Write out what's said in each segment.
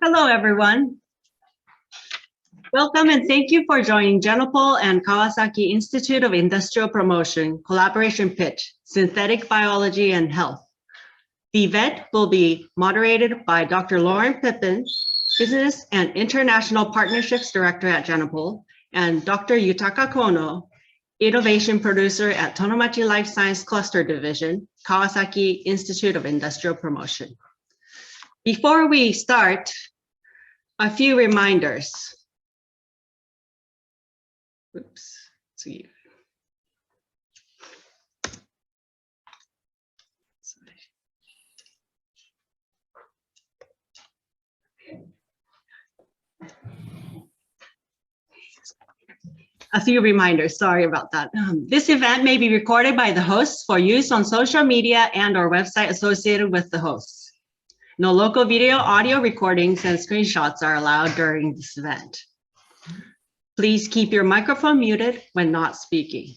Hello, everyone. Welcome and thank you for joining Genopole and Kawasaki Institute of Industrial Promotion Collaboration Pitch, Synthetic Biology and Health. The event will be moderated by Dr. Lauren Pippin, Business and International Partnerships Director at Genopole, and Dr. Yutaka Kono, Innovation Producer at Tonomachi Life Science Cluster Division, Kawasaki Institute of Industrial Promotion. Before we start, a few reminders. Oops, see. A few reminders, sorry about that. This event may be recorded by the hosts for use on social media and or website associated with the hosts. No local video, audio recordings, and screenshots are allowed during this event. Please keep your microphone muted when not speaking.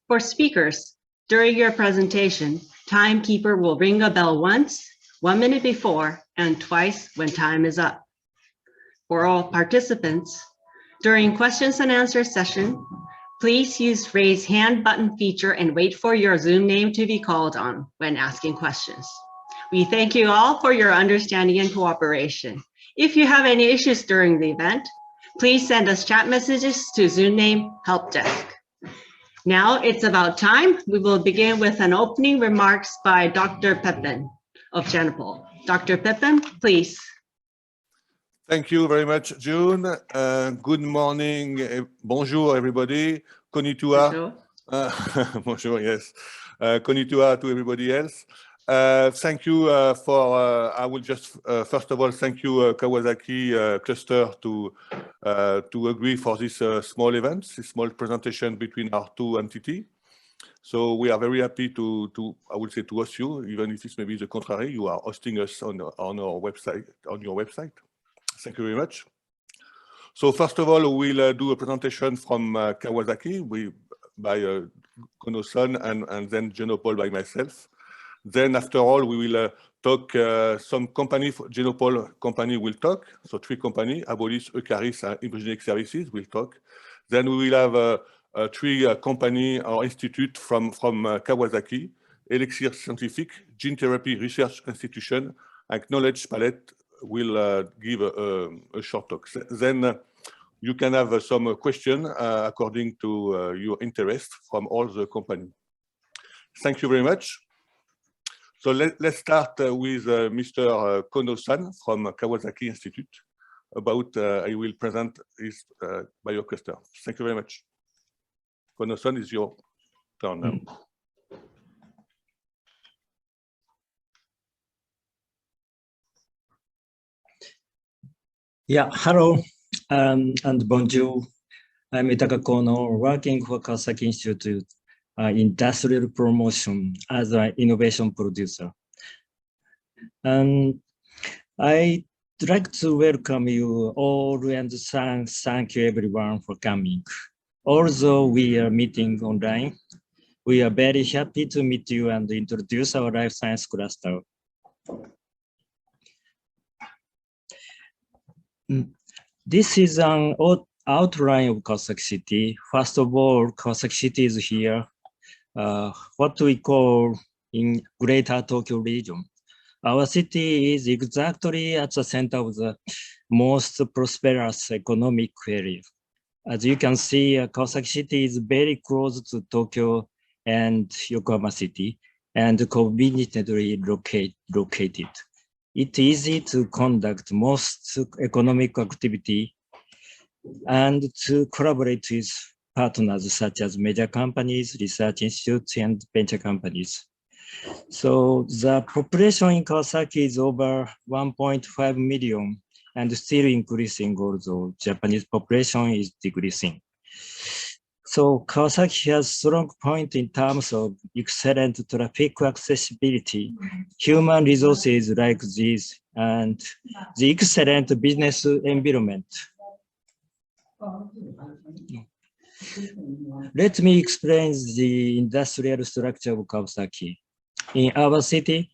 For speakers, during your presentation, timekeeper will ring a bell once, 1 minute before, and twice when time is up. For all participants, during questions and answers session, please use raise hand button feature and wait for your Zoom name to be called on when asking questions. We thank you all for your understanding and cooperation. If you have any issues during the event, please send us chat messages to Zoom name help desk. Now it's about time. We will begin with an opening remarks by Dr. Pippin of Genopole. Dr. Pippin, please. Thank you very much, June. Good morning. Bonjour, everybody. Konnichiwa. Bonjour. Bonjour, yes. Konnichiwa to everybody else. Thank you I will just, first of all, thank you, Kawasaki cluster to agree for this small event, this small presentation between our two entities. So we are very happy to I would say, to host you, even if it's maybe the contrary, you are hosting us on our website, on your website. Thank you very much. So first of all, we'll do a presentation from Kawasaki by Kono-san and then Genopole by myself. Then after all, we will talk, some company, Genopole company will talk. So 3 companies, Abolis, Eukarys, and Hybrigenics Services will talk. Then we will have 3 company or institute from Kawasaki, Elixirgen Scientific, Gene Therapy Research Institution, and Knowledge Palette will give a short talk. Then you can have some question according to your interest from all the company. Thank you very much. So let's start with Mr. Kono-san from Kawasaki Institute about, I will present his biocluster. Thank you very much. Kono-san, is your turn now. Yeah, hello and bonjour. I'm Yutaka Kono, working for Kawasaki Institute Industrial Promotion as an innovation producer. And I'd like to welcome you all and thank you everyone for coming. Although we are meeting online, we are very happy to meet you and introduce our life science cluster. This is an outline of Kawasaki City. First of all, Kawasaki City is here, what we call in Greater Tokyo region. Our city is exactly at the center of the most prosperous economic area. As you can see, Kawasaki City is very close to Tokyo and Yokohama City and conveniently located. It's easy to conduct most economic activity and to collaborate with partners such as major companies, research institutes, and venture companies. So the population in Kawasaki is over 1.5 million and still increasing, although Japanese population is decreasing. So Kawasaki has strong point in terms of excellent traffic accessibility, human resources like these, and the excellent business environment. Let me explain the industrial structure of Kawasaki. In our city,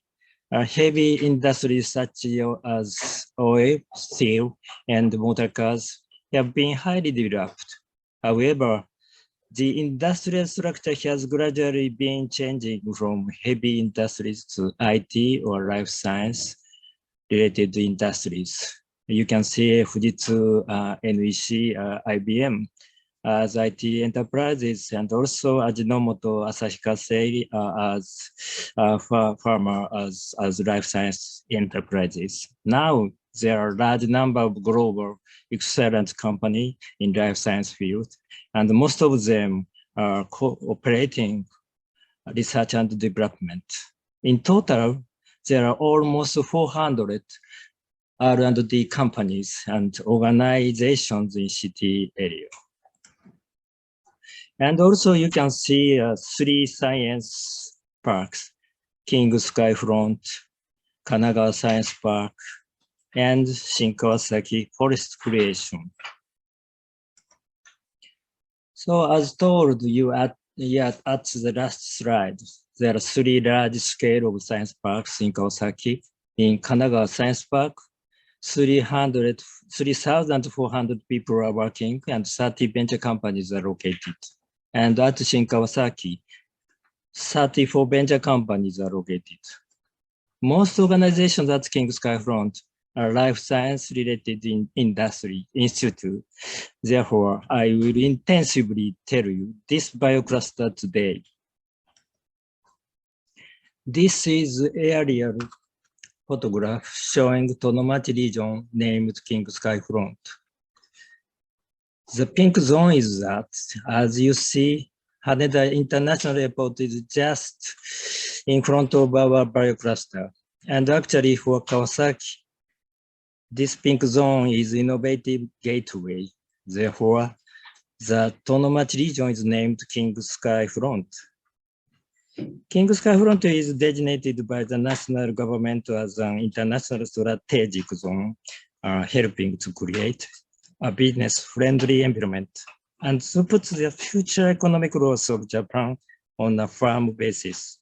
heavy industries such as oil, steel, and motor cars have been highly developed. However, the industrial structure has gradually been changing from heavy industries to IT or life science related industries. You can see Fujitsu, NEC, IBM as IT enterprises, and also Ajinomoto, Asahi Kasei as pharma as life science enterprises. Now there are a large number of global excellent companies in life science field, and most of them are cooperating research and development. In total, there are almost 400 R&D companies and organizations in city area. And also you can see 3 science parks, King Skyfront, Kanagawa Science Park, and Kawasaki Forest Creation. So as told you at the last slide, there are 3 large scale of science parks in Kawasaki. In Kanagawa Science Park, 3,400 people are working and 30 venture companies are located. And at Kawasaki, 34 venture companies are located. Most organizations at King Skyfront are life science related in industry institute. Therefore, I will intensively tell you this biocluster today. This is aerial photograph showing Tonomachi region named King Skyfront. The pink zone is that, as you see, Haneda International Airport is just in front of our biocluster. And actually for Kawasaki, this pink zone is innovative gateway. Therefore, the Tonomachi region is named King Skyfront. King Skyfront is designated by the national government as an international strategic zone, helping to create a business-friendly environment and to put the future economic growth of Japan on a firm basis.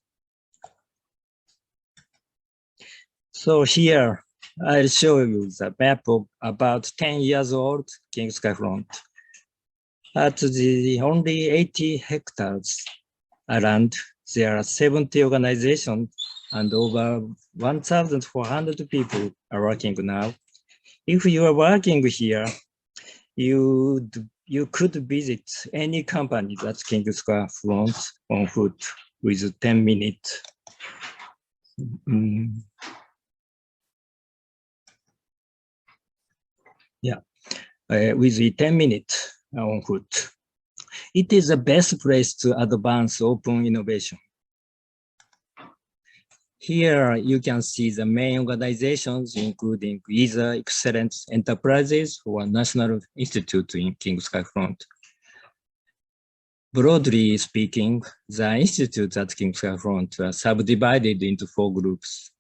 So here, I'll show you the map of about 10 years old King Skyfront. At the only 80 hectares around, there are 70 organizations and over 1,400 people are working now. If you are working here, you could visit any company that's King Skyfront on foot with 10 minutes. With 10 minutes on foot. It is the best place to advance open innovation. Here you can see the main organizations, including either excellent enterprises or national institute in King Skyfront. Broadly speaking, the institutes at King Skyfront are subdivided into 4 groups: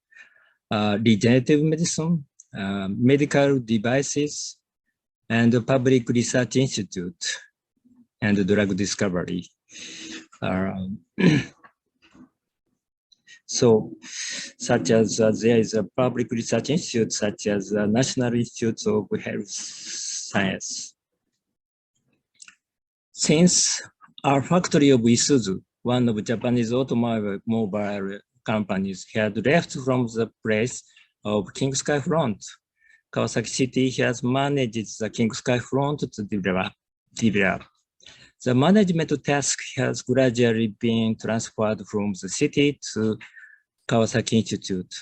regenerative medicine, medical devices, and the Public Research Institute, and drug discovery. So, such as there is a Public Research Institute, such as the National Institute of Health Science. Since our factory of Isuzu, one of Japanese automobile companies, had left from the place of King Skyfront, Kawasaki City has managed the King Skyfront to develop. The management task has gradually been transferred from the city to Kawasaki Institute.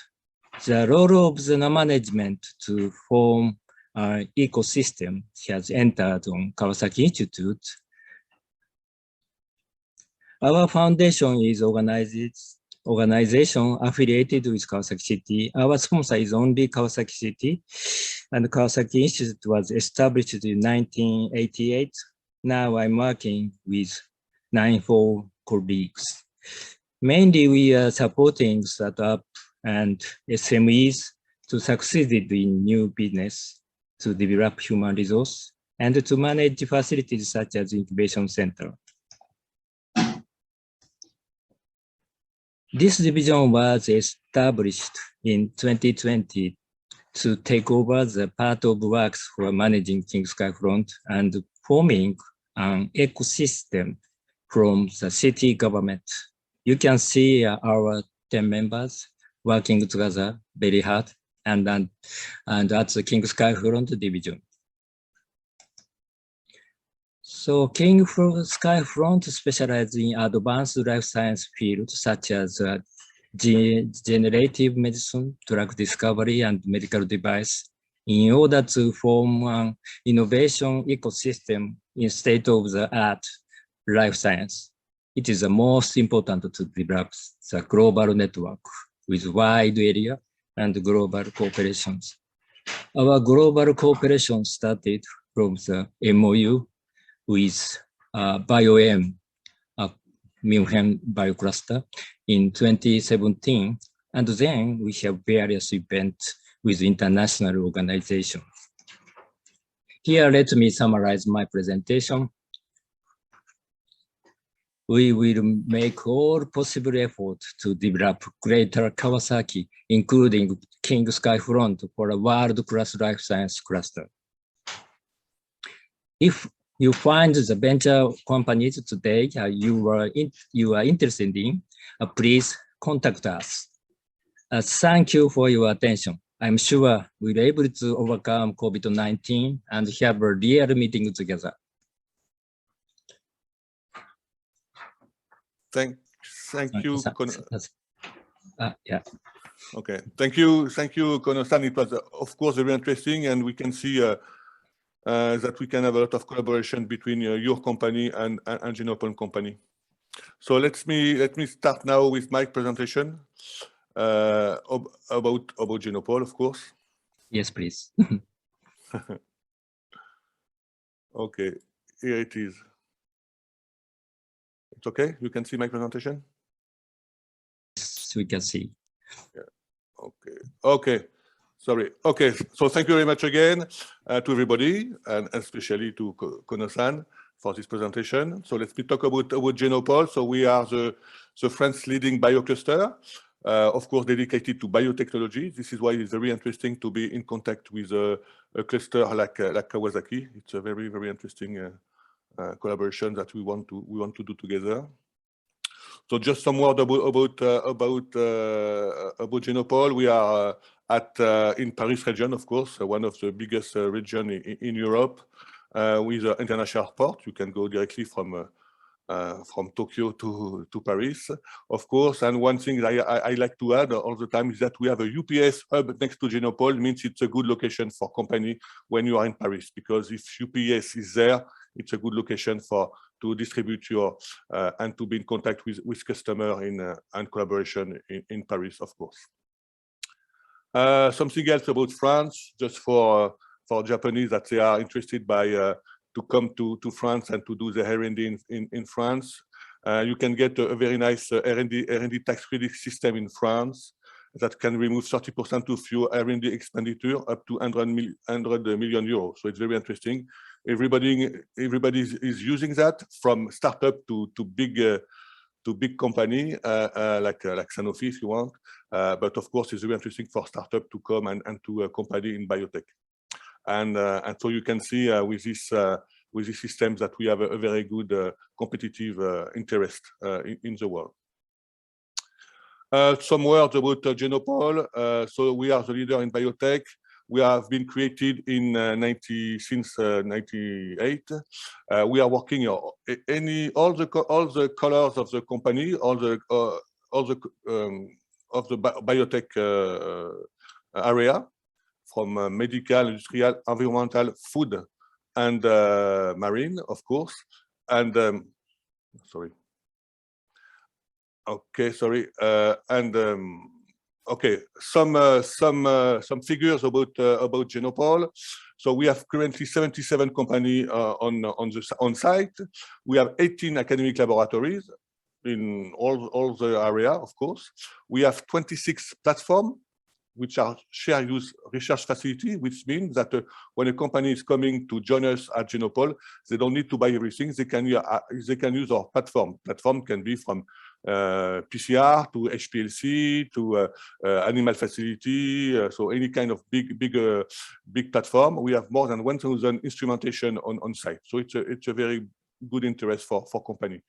The role of the management to form an ecosystem has entered on Kawasaki Institute. Our foundation is organized organization affiliated with Kawasaki City. Our sponsor is only Kawasaki City, and Kawasaki Institute was established in 1988. Now I'm working with 94 colleagues. Mainly, we are supporting startups and SMEs to succeed in new business, to develop human resource, and to manage facilities such as incubation center. This division was established in 2020 to take over the part of works for managing King Skyfront and forming an ecosystem from the city government. You can see our 10 members working together very hard and at the King Skyfront division. So King Skyfront specializes in advanced life science fields such as generative medicine, drug discovery, and medical device in order to form an innovation ecosystem in state-of-the-art life science. It is the most important to develop the global network with wide area and global cooperations. Our global cooperation started from the MOU with BioM, Munich BioCluster in 2017, and then we have various events with international organizations. Here, let me summarize my presentation. We will make all possible efforts to develop Greater Kawasaki, including King Skyfront, for a world-class life science cluster. If you find the venture companies today you are interested in, please contact us. Thank you for your attention. I'm sure we're able to overcome COVID-19 and have a real meeting together. Thank you. Yeah. Okay. Thank you, Kono-san. It was, of course, very interesting, and we can see that we can have a lot of collaboration between your company and Genopole company. So let me start now with my presentation about Genopole, of course. Yes, please. Okay, here it is. It's okay? You can see my presentation? Yes, we can see. Yeah. Okay. Okay. Sorry. Okay. So thank you very much again to everybody, and especially to Kono-san for this presentation. So let's talk about Genopole. So we are the French leading biocluster, of course, dedicated to biotechnology. This is why it's very interesting to be in contact with a cluster like Kawasaki. It's a very, very interesting collaboration that we want to do together. So just some word about Genopole. We are in Paris region, of course, one of the biggest region in Europe, with an international port. You can go directly from Tokyo to Paris, of course. And one thing I like to add all the time is that we have a UPS hub next to Genopole. Means it's a good location for company when you are in Paris, because if UPS is there, it's a good location to distribute your and to be in contact with customer and collaboration in Paris, of course. Something else about France, just for Japanese that they are interested by to come to France and to do the R&D in France. You can get a very nice R&D tax credit system in France that can remove 30% of your R&D expenditure up to 100 million euros. So it's very interesting. Everybody is using that, from startup to big company like Sanofi, if you want. But of course, it's very interesting for startup to come and to a company in biotech. And so you can see with these systems that we have a very good competitive interest in the world. Some words about Genopole. So we are the leader in biotech. We have been created in since 98. We are working all the colors of the company, all the biotech area, from medical, industrial, environmental, food, and marine, of course. And sorry. Okay, sorry. Okay, some figures about Genopole. So we have currently 77 companies on site. We have 18 academic laboratories in all the area, of course. We have 26 platforms, which are shared use research facility, which means that when a company is coming to join us at Genopole, they don't need to buy everything. They can use our platform. Platform can be from PCR to HPLC to animal facility, so any kind of big platform. We have more than 1,000 instrumentation on site, so it's a very good interest for company.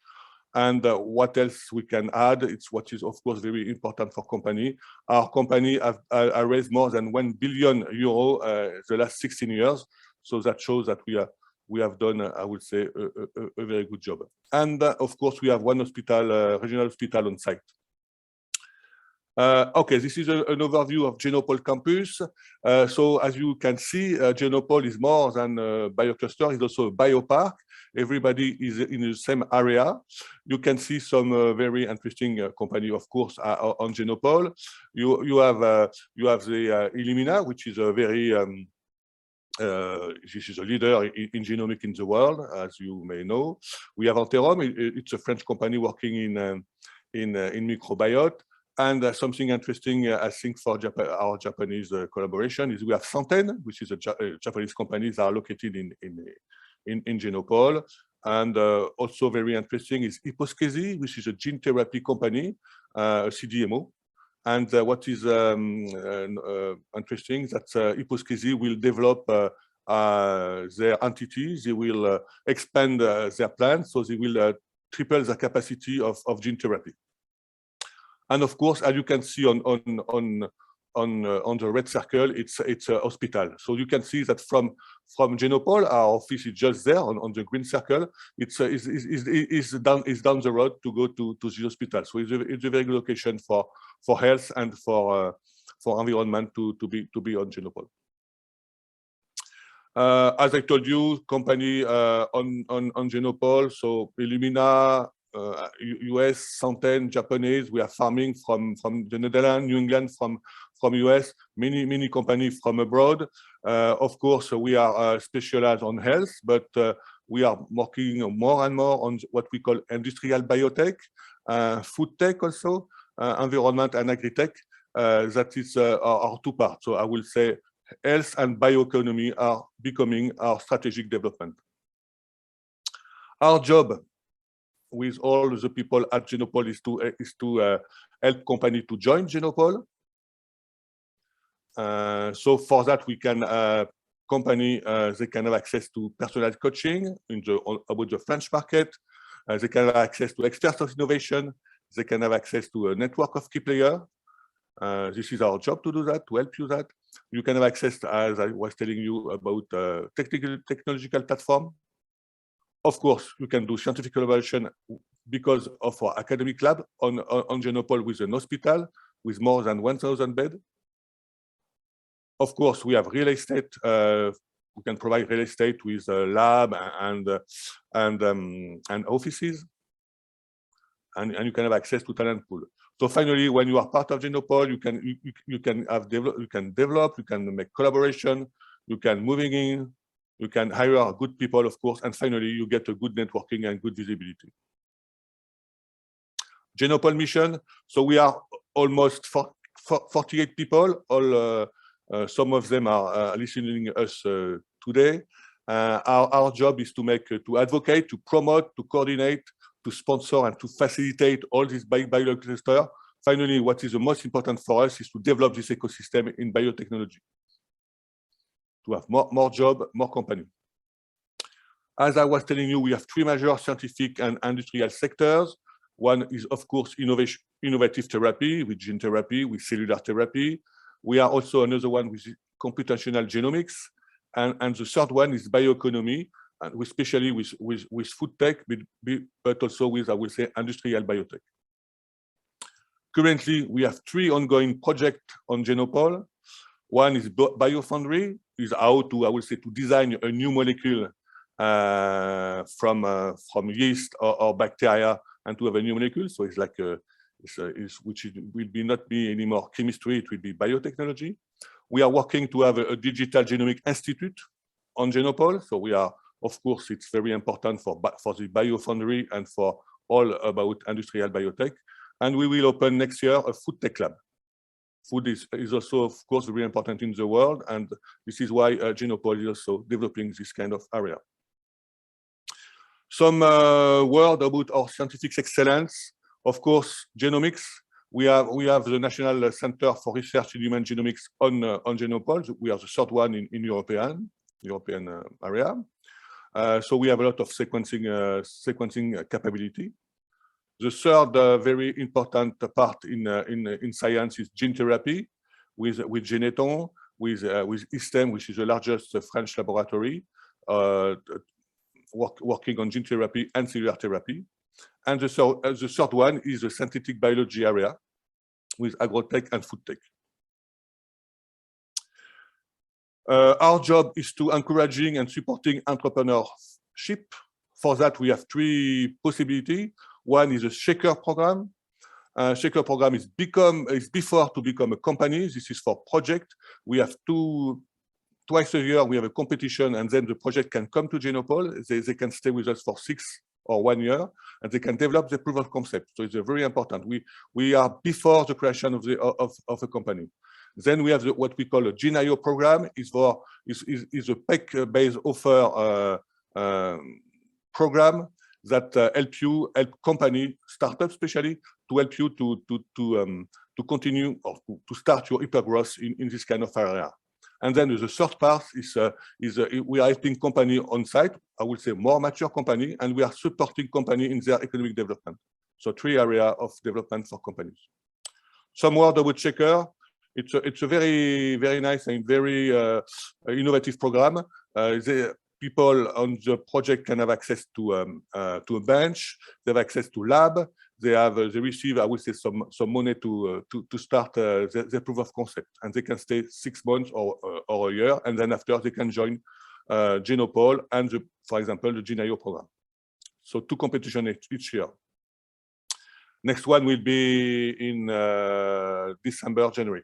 And what else we can add? It's what is of course very important for company. Our company have raised more than €1 billion the last 16 years, so that shows that we have done, I would say, a very good job. And of course, we have one hospital, regional hospital on site. Okay, this is an overview of Genopole campus. So as you can see, Genopole is more than a biocluster, it's also a biopark. Everybody is in the same area. You can see some very interesting company, of course, on Genopole. You have the Illumina, which is a very this is a leader in genomic in the world, as you may know. We have Anterom, it's a French company working in microbiota. And something interesting, I think, for our Japanese collaboration is we have Santen, which is a Japanese company that are located in Genopole. And also very interesting is Hybrigenics, which is a gene therapy company, a CDMO. And what is interesting that Hybrigenics will develop their entities. They will expand their plans, so they will triple the capacity of gene therapy. And of course, as you can see on the red circle, it's a hospital. So you can see that from Genopole, our office is just there on the green circle. It's down the road to go to the hospital. So it's a very good location for health and for environment to be on Genopole. As I told you, company on Genopole, so Illumina, US, Santen, Japanese, we are farming from the Netherlands, New England, from US, many companies from abroad. Of course, we are specialized on health, but we are working more and more on what we call industrial biotech, food tech also, environment and agri-tech. That is our two parts. So I will say health and bioeconomy are becoming our strategic development. Our job with all the people at Genopole is to help company to join Genopole. So for that, we can company they can have access to personalized coaching about the French market. They can have access to experts of innovation. They can have access to a network of key players. This is our job to do that, to help you that. You can have access, as I was telling you, about technological platform. Of course, you can do scientific collaboration because of our academic lab on Genopole with an hospital with more than 1,000 beds. Of course, we have real estate. We can provide real estate with a lab and offices, and you can have access to talent pool. So finally, when you are part of Genopole, you can develop, you can make collaboration, you can moving in. You can hire good people, of course, and finally, you get a good networking and good visibility. Genopole mission. So we are almost 48 people. All some of them are listening to us today. Our job is to advocate, to promote, to coordinate, to sponsor, and to facilitate all these biocluster. Finally, what is the most important for us is to develop this ecosystem in biotechnology, to have more job, more company. As I was telling you, we have three major scientific and industrial sectors. One is, of course, innovative therapy, with gene therapy, with cellular therapy. We are also another one with computational genomics. And the third one is bioeconomy, and especially with food tech, but also with, I will say, industrial biotech. Currently, we have three ongoing projects on Genopole. One is biofoundry, is how to, I would say, to design a new molecule from yeast or bacteria and to have a new molecule. So it's like will not be anymore chemistry, it will be biotechnology. We are working to have a digital genomic institute on Genopole. So we are, of course, it's very important for the biofoundry and for all about industrial biotech. And we will open next year a food tech lab. Food is also, of course, very important in the world. And this is why Genopole is also developing this kind of area. Some word about our scientific excellence. Of course, genomics. We have the National Center for Research in Human Genomics on Genopole. We are the third one in European area. So we have a lot of sequencing capability. The third very important part in science is gene therapy with Genopole, with ISTEM, which is the largest French laboratory working on gene therapy and cellular therapy. And the third one is the synthetic biology area with agrotech and food tech. Our job is to encouraging and supporting entrepreneurship. For that, we have three possibilities. One is a shaker program. Shaker program is before to become a company. This is for project. We have twice a year, we have a competition, and then the project can come to Genopole. They can stay with us for 6 or 1 year, and they can develop the proof of concept. So it's very important. We are before the creation of a company. Then we have what we call a GNIO program. Is a PEC-based offer program that help company, startups especially, to help you to continue or to start your hypergrowth in this kind of area. And then the third part is we are helping company on site, I would say more mature company, and we are supporting company in their economic development. So 3 areas of development for companies. Some word about Shaker. It's a very, very nice and very innovative program. People on the project can have access to a bench. They have access to lab. They receive, I would say, some money to start their proof of concept, and they can stay 6 months or a year, and then after they can join Genopole and, for example, the GNIO program. So 2 competitions each year. Next one will be in December, January.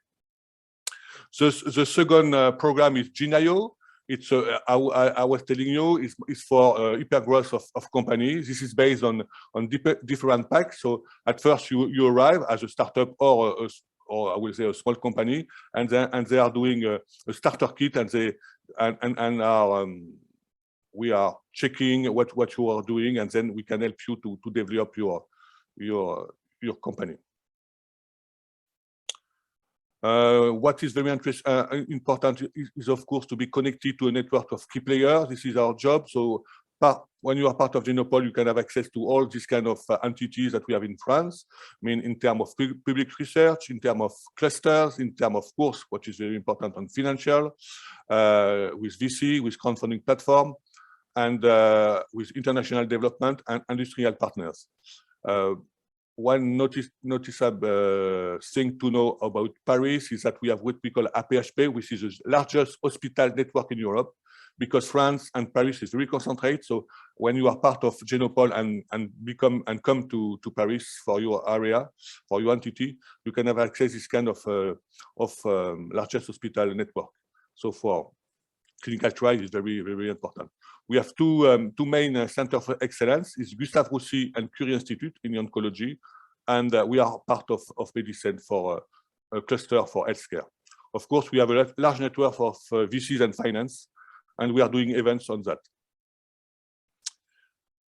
So the second program is GNIO. It's I was telling you is for hypergrowth of companies. This is based on different packs. So at first you arrive as a startup or I will say a small company, and they are doing a starter kit, and we are checking what you are doing, and then we can help you to develop your company. What is very important is, of course, to be connected to a network of key players. This is our job. So when you are part of Genopole, you can have access to all these kind of entities that we have in France. I mean, in terms of public research, in terms of clusters, in terms of course, what is very important on financial, with VC, with crowdfunding platform, and with international development and industrial partners. One noticeable thing to know about Paris is that we have what we call APHP, which is the largest hospital network in Europe, because France and Paris is very concentrated. So when you are part of Genopole and come to Paris for your area, for your entity, you can have access to this kind of largest hospital network. So for clinical trial is very, very important. We have two main centers of excellence, is Gustave Roussy and Curie Institute in oncology, and we are part of medicine for a cluster for healthcare. Of course, we have a large network of VCs and finance, and we are doing events on that.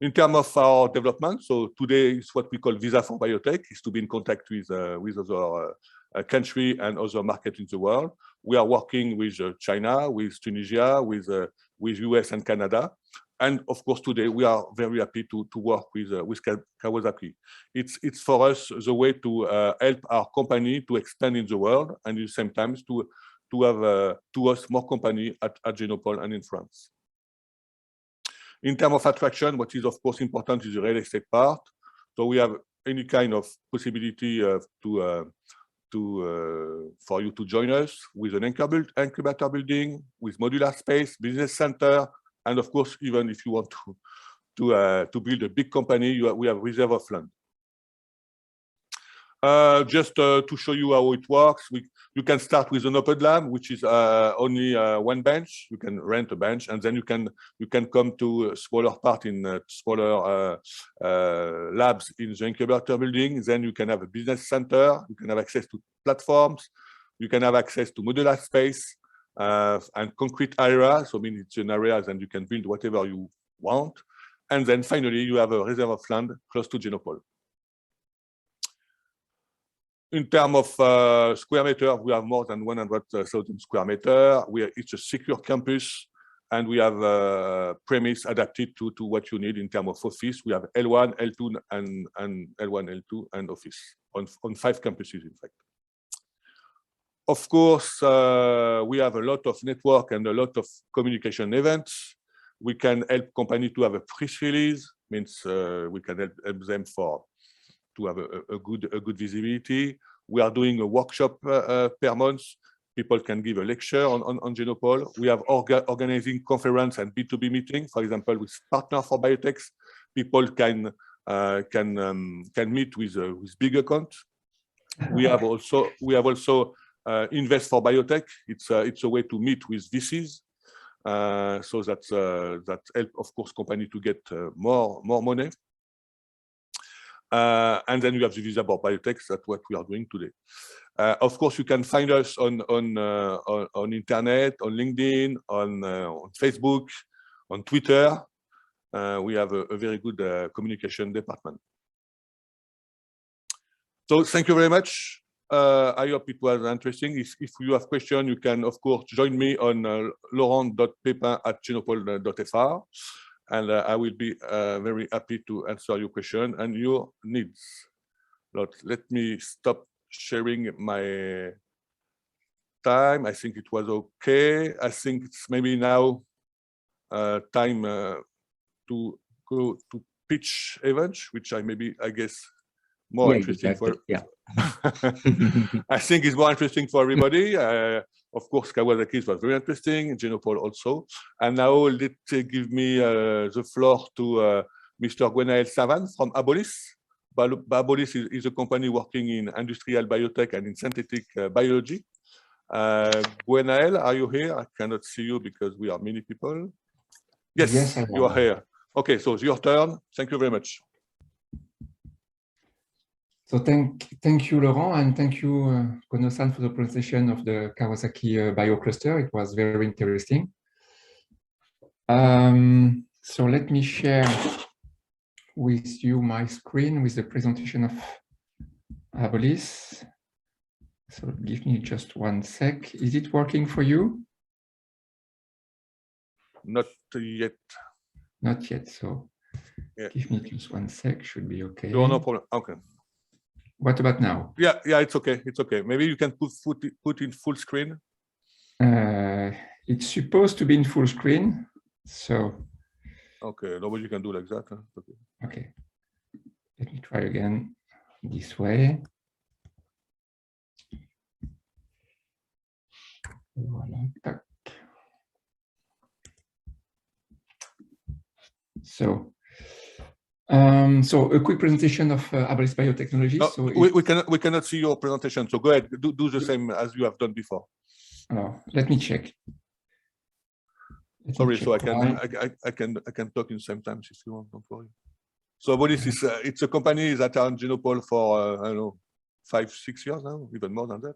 In terms of our development, so today is what we call Visa for Biotech, is to be in contact with other country and other markets in the world. We are working with China, with Tunisia, with US and Canada. And of course, today we are very happy to work with Kawasaki. It's for us the way to help our company to expand in the world, and at the same time to have to us more company at Genopole and in France. In terms of attraction, what is of course important is the real estate part. So we have any kind of possibility for you to join us with an incubator building, with modular space, business center, and of course, even if you want to build a big company, we have reserve of land. Just to show you how it works, you can start with an open lab, which is only one bench. You can rent a bench, and then you can come to a smaller part in smaller labs in the incubator building. Then you can have a business center. You can have access to platforms. You can have access to modular space and concrete area. So I mean, it's an area, and you can build whatever you want. And then finally, you have a reserve of land close to Genopole. In terms of square meter, we have more than 100,000 square meter. It's a secure campus, and we have a premise adapted to what you need in terms of office. We have L1, L2, and L1, L2, and office on 5 campuses, in fact. Of course, we have a lot of network and a lot of communication events. We can help company to have a press release, means we can help them to have a good visibility. We are doing a workshop per month. People can give a lecture on Genopole. We have organizing conference and B2B meeting, for example, with partner for biotechs. People can meet with big accounts. We have also invest for biotech. It's a way to meet with VCs. So that help, of course, company to get more money. And then you have the visible biotechs. That's what we are doing today. Of course, you can find us on internet, on LinkedIn, on Facebook, on Twitter. We have a very good communication department. So thank you very much. I hope it was interesting. If you have questions, you can, of course, join me on laurent.pepin@genopole.fr. And I will be very happy to answer your question and your needs. Let me stop sharing my time. I think it was okay. I think it's maybe now time to go to pitch events, which I guess more interesting for. Yeah. I think it's more interesting for everybody. Of course, Kawasaki was very interesting, Genopole also. And now let's give me the floor to Mr. Gwenaël Savan from Abolis. Abolis is a company working in industrial biotech and in synthetic biology. Gwenaël, are you here? I cannot see you because we are many people. Yes, you are here. Okay, so it's your turn. Thank you very much. So thank you, Laurent, and thank you, Kono-san, for the presentation of the Kawasaki BioCluster. It was very interesting. So let me share with you my screen with the presentation of Abolis. So give me just 1 sec. Is it working for you? Not yet. Not yet. So yeah. Give me just 1 sec. Should be okay. No problem. Okay. What about now? Yeah, it's okay. It's okay. Maybe you can put in full screen. It's supposed to be in full screen, so. Okay, nobody can do like that. Huh? Okay. Okay. Let me try again this way. So a quick presentation of Abolis Biotechnology. No, so we cannot see your presentation. So go ahead, do the same as you have done before. Let me check. Sorry, so I can talk in the same time if you want. Don't worry. So Abolis is it's a company that are on Genopole for I don't know 5-6 years now, even more than that.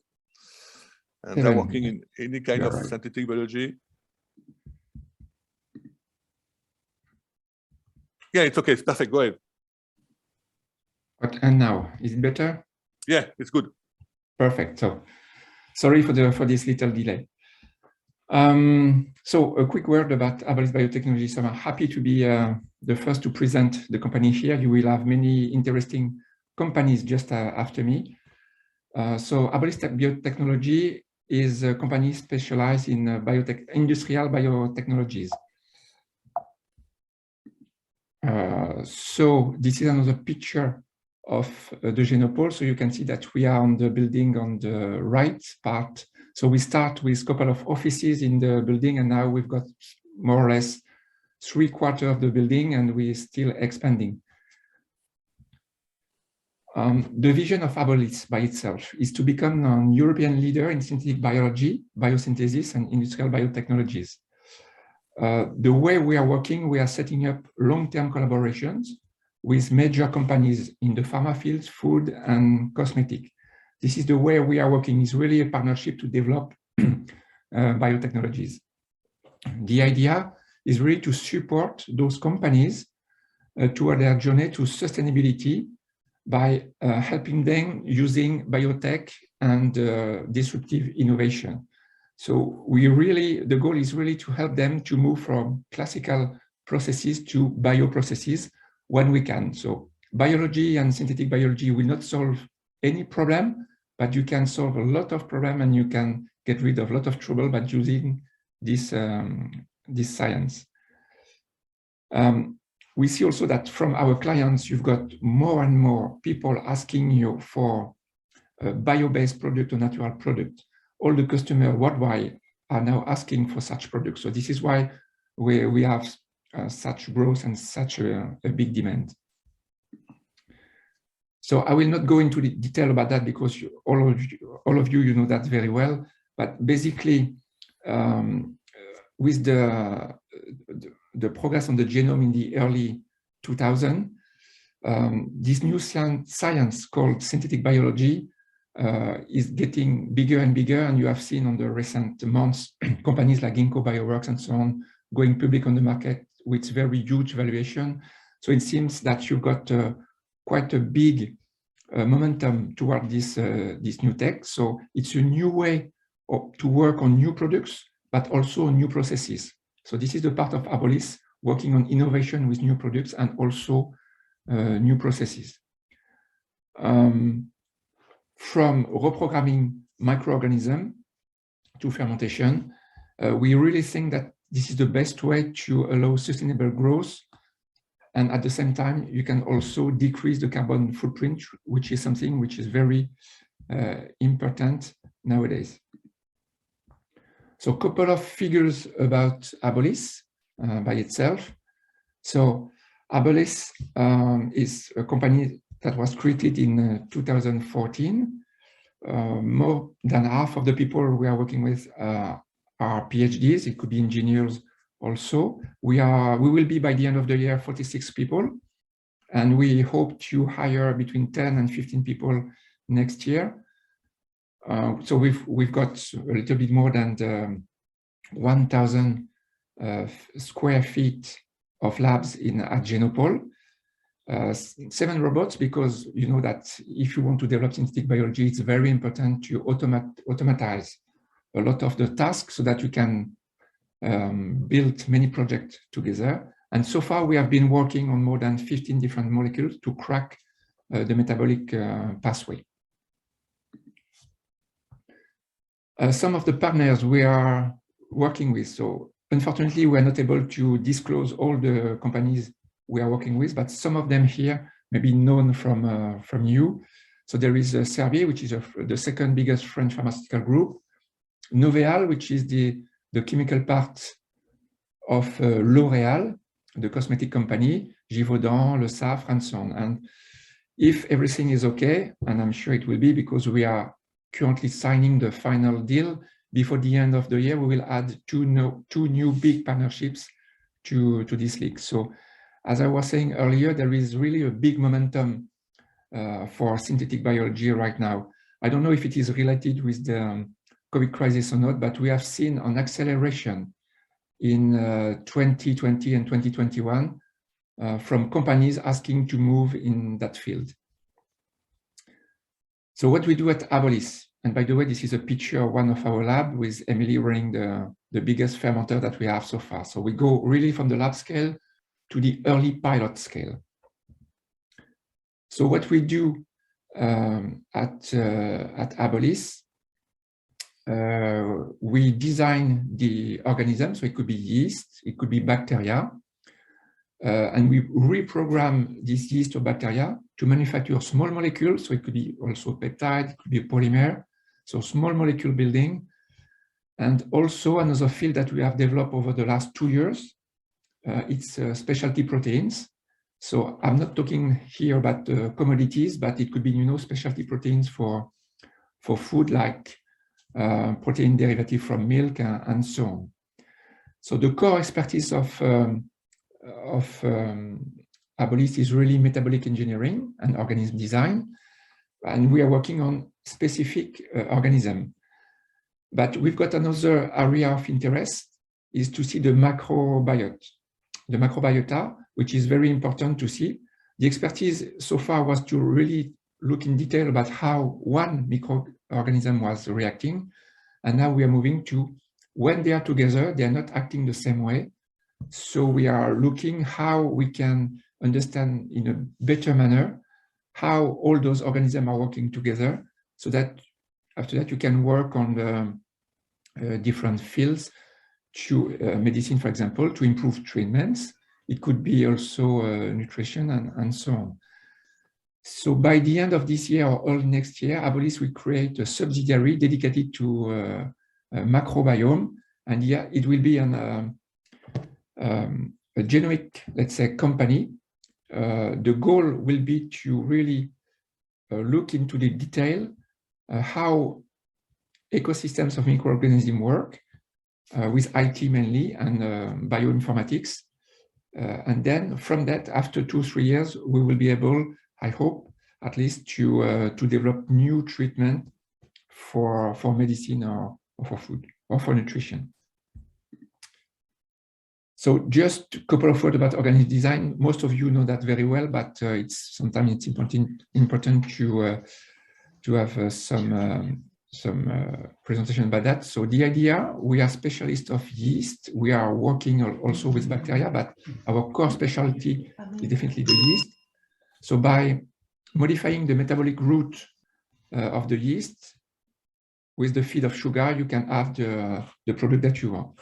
And they're working in any kind of synthetic biology. Yeah, it's okay. It's perfect. Go ahead. And now, is it better? Yeah, it's good. Perfect. So, sorry for this little delay. So, a quick word about Abolis Biotechnology. So, I'm happy to be the first to present the company here. You will have many interesting companies just after me. So, Abolis Biotechnology is a company specialized in industrial biotechnologies. So this is another picture of the Genopole. So you can see that we are on the building on the right part. So we start with a couple of offices in the building, and now we've got more or less 3/4 of the building, and we're still expanding. The vision of Abolis by itself is to become a European leader in synthetic biology, biosynthesis, and industrial biotechnologies. The way we are working, we are setting up long-term collaborations with major companies in the pharma fields, food, and cosmetic. This is the way we are working. It's really a partnership to develop biotechnologies. The idea is really to support those companies toward their journey to sustainability by helping them using biotech and disruptive innovation. So the goal is really to help them to move from classical processes to bioprocesses when we can. So biology and synthetic biology will not solve any problem, but you can solve a lot of problem and you can get rid of a lot of trouble by using this science. We see also that from our clients, you've got more and more people asking you for a bio-based product or natural product. All the customers worldwide are now asking for such products. So this is why we have such growth and such a big demand. So I will not go into the detail about that because all of you know that very well. But basically, with the progress on the genome in the early 2000s, this new science called synthetic biology is getting bigger and bigger. And you have seen on the recent months, companies like Ginkgo Bioworks and so on going public on the market with very huge valuation. So it seems that you've got quite a big momentum toward this new tech. So it's a new way to work on new products, but also new processes. So this is the part of Abolis, working on innovation with new products and also new processes. From reprogramming microorganisms to fermentation, we really think that this is the best way to allow sustainable growth. And at the same time, you can also decrease the carbon footprint, which is something which is very important nowadays. So a couple of figures about Abolis by itself. So Abolis is a company that was created in 2014. More than half of the people we are working with are PhDs. It could be engineers also. We will be by the end of the year 46 people, and we hope to hire between 10 and 15 people next year. So we've got a little bit more than 1,000 square feet of labs at Genopole. 7 robots, because you know that if you want to develop synthetic biology, it's very important to automatize a lot of the tasks so that you can build many projects together. And so far, we have been working on more than 15 different molecules to crack the metabolic pathway. Some of the partners we are working with. So unfortunately, we are not able to disclose all the companies we are working with, but some of them here may be known from you. So there is Servier, which is the second biggest French pharmaceutical group. Novéal, which is the chemical part of L'Oréal, the cosmetic company, Givaudan, Le Safre, and so on. And if everything is okay, and I'm sure it will be because we are currently signing the final deal, before the end of the year, we will add two new big partnerships to this league. So as I was saying earlier, there is really a big momentum for synthetic biology right now. I don't know if it is related with the COVID crisis or not, but we have seen an acceleration in 2020 and 2021 from companies asking to move in that field. So what we do at Abolis, and by the way, this is a picture of one of our labs with Emily running the biggest fermenter that we have so far. So we go really from the lab scale to the early pilot scale. So what we do at Abolis, we design the organism. So it could be yeast, it could be bacteria, and we reprogram this yeast or bacteria to manufacture small molecules. So it could be also peptide, it could be a polymer, so small molecule building. And also another field that we have developed over the last 2 years, it's specialty proteins. So I'm not talking here about commodities, but it could be, you know, specialty proteins for food, like protein derivative from milk and so on. So the core expertise of Abolis is really metabolic engineering and organism design, and we are working on specific organism. But we've got another area of interest is to see the macrobiota, which is very important to see. The expertise so far was to really look in detail about how one microorganism was reacting. And now we are moving to when they are together, they are not acting the same way. So we are looking how we can understand in a better manner how all those organisms are working together, so that after that you can work on the different fields to medicine, for example, to improve treatments. It could be also nutrition and so on. So by the end of this year or early next year, Abolis will create a subsidiary dedicated to a microbiome, and yeah, it will be a genomic, let's say, company. The goal will be to really look into the detail how ecosystems of microorganisms work with IT mainly and bioinformatics. And then from that, after 2-3 years, we will be able, I hope, at least to develop new treatment for medicine or for food or for nutrition. So just a couple of words about organism design. Most of you know that very well, but sometimes it's important to have some presentation about that. So the idea, we are specialists of yeast. We are working also with bacteria, but our core specialty is definitely the yeast. So by modifying the metabolic route of the yeast with the feed of sugar, you can have the product that you want.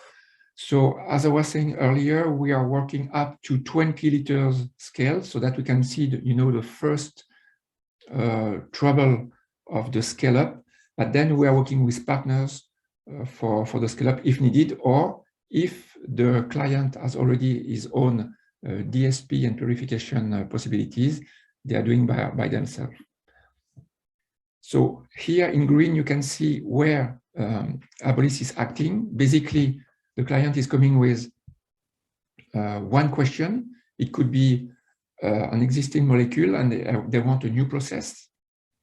So as I was saying earlier, we are working up to 20 liters scale, so that we can see the first trouble of the scale up. But then we are working with partners for the scale up if needed, or if the client has already his own DSP and purification possibilities, they are doing by themselves. So here in green, you can see where Abolis is acting. Basically, the client is coming with one question. It could be an existing molecule, and they want a new process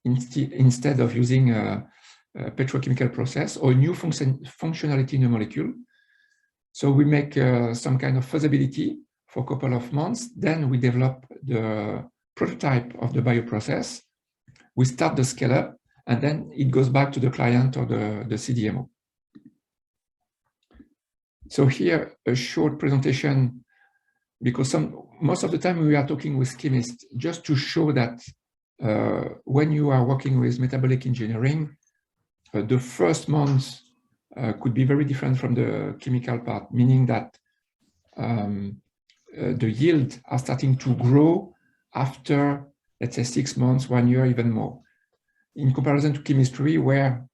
instead of using a petrochemical process, or a new functionality in a molecule. So we make some kind of feasibility for a couple of months. Then we develop the prototype of the bioprocess. We start the scale up, and then it goes back to the client or the CDMO. So here, a short presentation, because most of the time we are talking with chemists, just to show that when you are working with metabolic engineering, the first months could be very different from the chemical part, meaning that the yield are starting to grow after, let's say, 6 months, 1 year, even more. In comparison to chemistry, where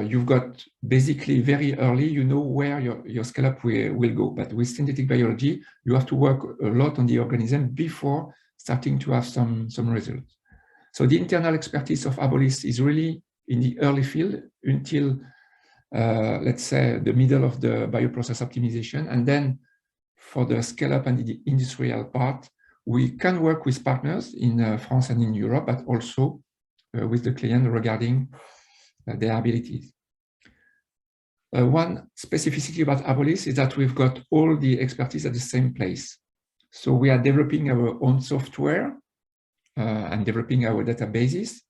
you've got basically very early, you know where your scale-up will go. But with synthetic biology, you have to work a lot on the organism before starting to have some results. So the internal expertise of Abolis is really in the early field until, let's say, the middle of the bioprocess optimization. And then for the scale-up and the industrial part, we can work with partners in France and in Europe, but also with the client regarding their abilities. One specificity about Abolis is that we've got all the expertise at the same place. So we are developing our own software and developing our databases.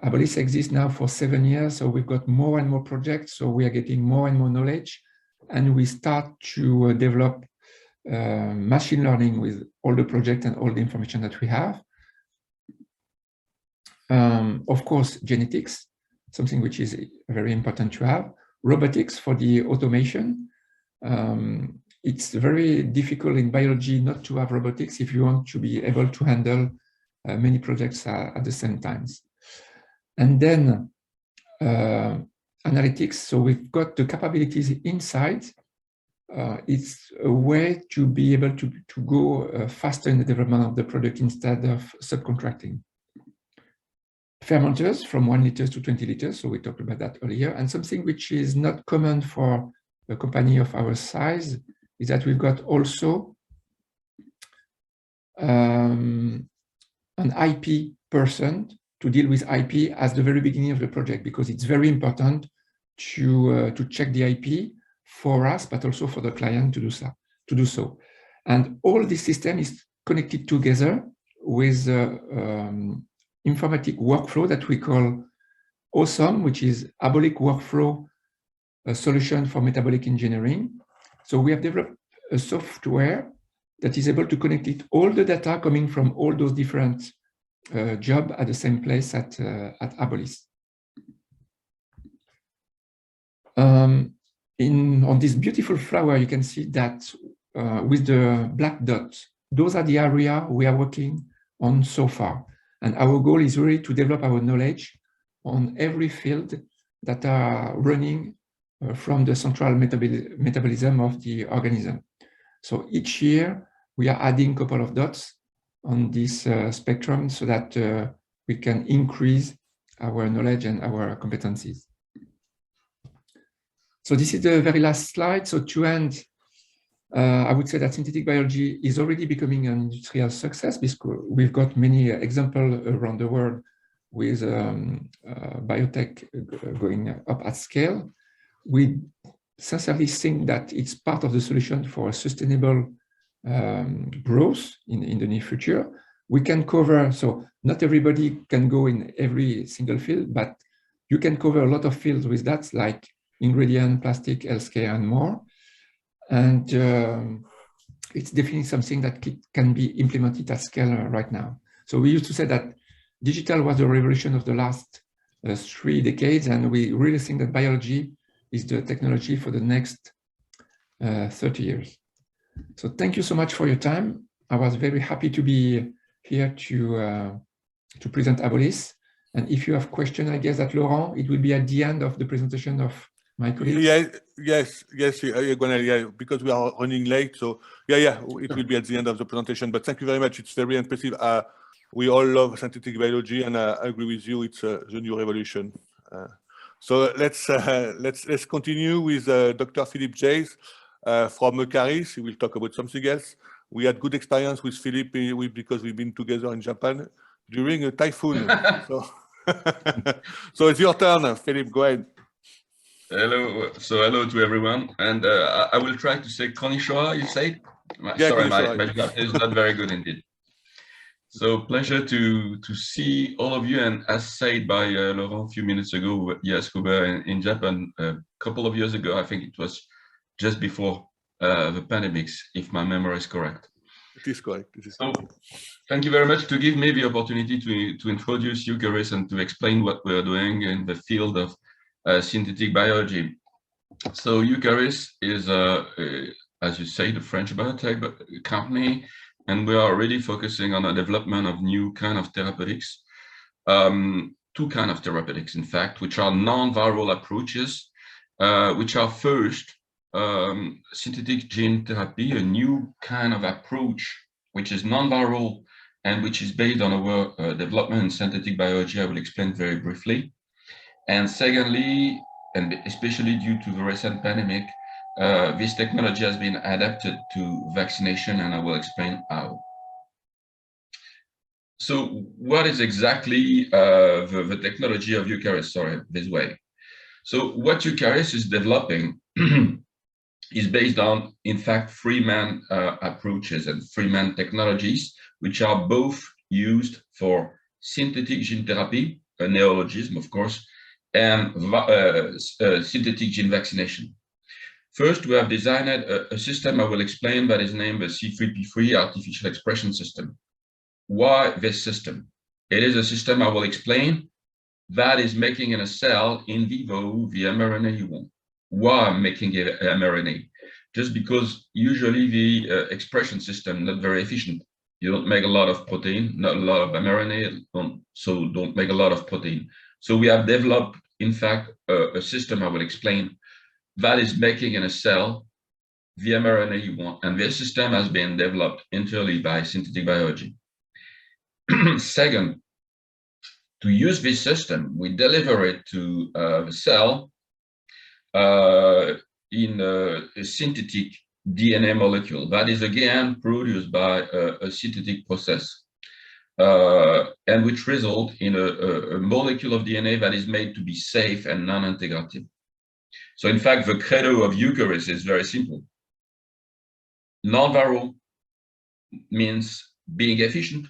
Abolis exists now for 7 years, so we've got more and more projects, so we are getting more and more knowledge, and we start to develop machine learning with all the projects and all the information that we have. Of course, genetics, something which is very important to have. Robotics for the automation. It's very difficult in biology not to have robotics if you want to be able to handle many projects at the same time. And then analytics. So we've got the capabilities inside it's a way to be able to go faster in the development of the product instead of subcontracting. Fermenters from 1 liter to 20 liters, so we talked about that earlier, and something which is not common for a company of our size is that we've got also an IP person to deal with IP at the very beginning of the project, because it's very important to check the IP for us, but also for the client to do so. And all this system is connected together with informatic workflow that we call AWESOME, which is Abolis workflow solution for metabolic engineering. So we have developed a software that is able to connect all the data coming from all those different jobs at the same place at Abolis. On this beautiful flower, you can see that with the black dots, those are the area we are working on so far. And our goal is really to develop our knowledge on every field that are running from the central metabolism of the organism. So each year we are adding a couple of dots on this spectrum so that we can increase our knowledge and our competencies. So this is the very last slide. So to end, I would say that synthetic biology is already becoming an industrial success, because we've got many examples around the world with biotech going up at scale. We sincerely think that it's part of the solution for a sustainable growth in the near future. We can cover, so not everybody can go in every single field, but you can cover a lot of fields with that, like ingredient, plastic, healthcare, and more. And it's definitely something that can be implemented at scale right now. So we used to say that digital was the revolution of the last 3 decades, and we really think that biology is the technology for the next 30 years. So thank you so much for your time. I was very happy to be here to present Abolis. And if you have questions, I guess that Laurent, it will be at the end of the presentation of my colleagues. Yes, because we are running late. So it will be at the end of the presentation. But thank you very much. It's very impressive. We all love synthetic biology, and I agree with you. It's the new revolution. So let's continue with Dr. Philippe Jays from Eukarys. He will talk about something else. We had good experience with Philippe because we've been together in Japan during a typhoon. So it's your turn, Philippe. Go ahead. Hello. So hello to everyone, and I will try to say konnichiwa. You say? Sorry, my Japanese is not very good indeed. So pleasure to see all of you, and as said by Laurent a few minutes ago, yes, we were in Japan a couple of years ago. I think it was just before the pandemics, if my memory is correct. It is correct. So thank you very much to give me the opportunity to introduce Eukarys and to explain what we are doing in the field of synthetic biology. So Eukarys is, as you say, the French biotech company, and we are really focusing on the development of new kind of therapeutics, 2 kind of therapeutics, in fact, which are non-viral approaches, which are first synthetic gene therapy, a new kind of approach, which is non-viral and which is based on our development in synthetic biology. I will explain very briefly. And secondly, and especially due to the recent pandemic, this technology has been adapted to vaccination, and I will explain how. So what is exactly the technology of Eukarys? Sorry, this way. So what Eukarys is developing is based on, in fact, 3-man approaches and 3-man technologies, which are both used for synthetic gene therapy, a neologism, of course, and synthetic gene vaccination. First, we have designed a system I will explain that is named the C3p3 artificial expression system. Why this system? It is a system I will explain that is making in a cell in vivo the mRNA you want. Why I'm making it mRNA? Just because usually the expression system not very efficient. You don't make a lot of protein, not a lot of mRNA, so don't make a lot of protein. So we have developed, in fact, a system I will explain that is making in a cell the mRNA you want. And this system has been developed entirely by synthetic biology. Second, to use this system, we deliver it to the cell in a synthetic DNA molecule that is again produced by a synthetic process, and which result in a molecule of DNA that is made to be safe and non-integrative. So in fact, the credo of Eukarys is very simple. Non-viral means being efficient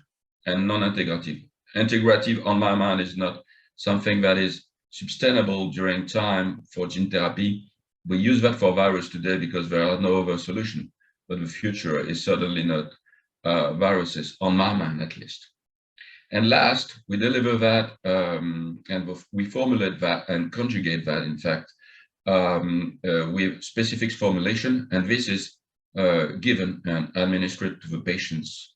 and non-integrative. Integrative, on my mind, is not something that is sustainable during time for gene therapy. We use that for virus today because there are no other solution, but the future is certainly not viruses, on my mind at least. And last, we deliver that and we formulate that and conjugate that, in fact, with specific formulation, and this is given and administered to the patients.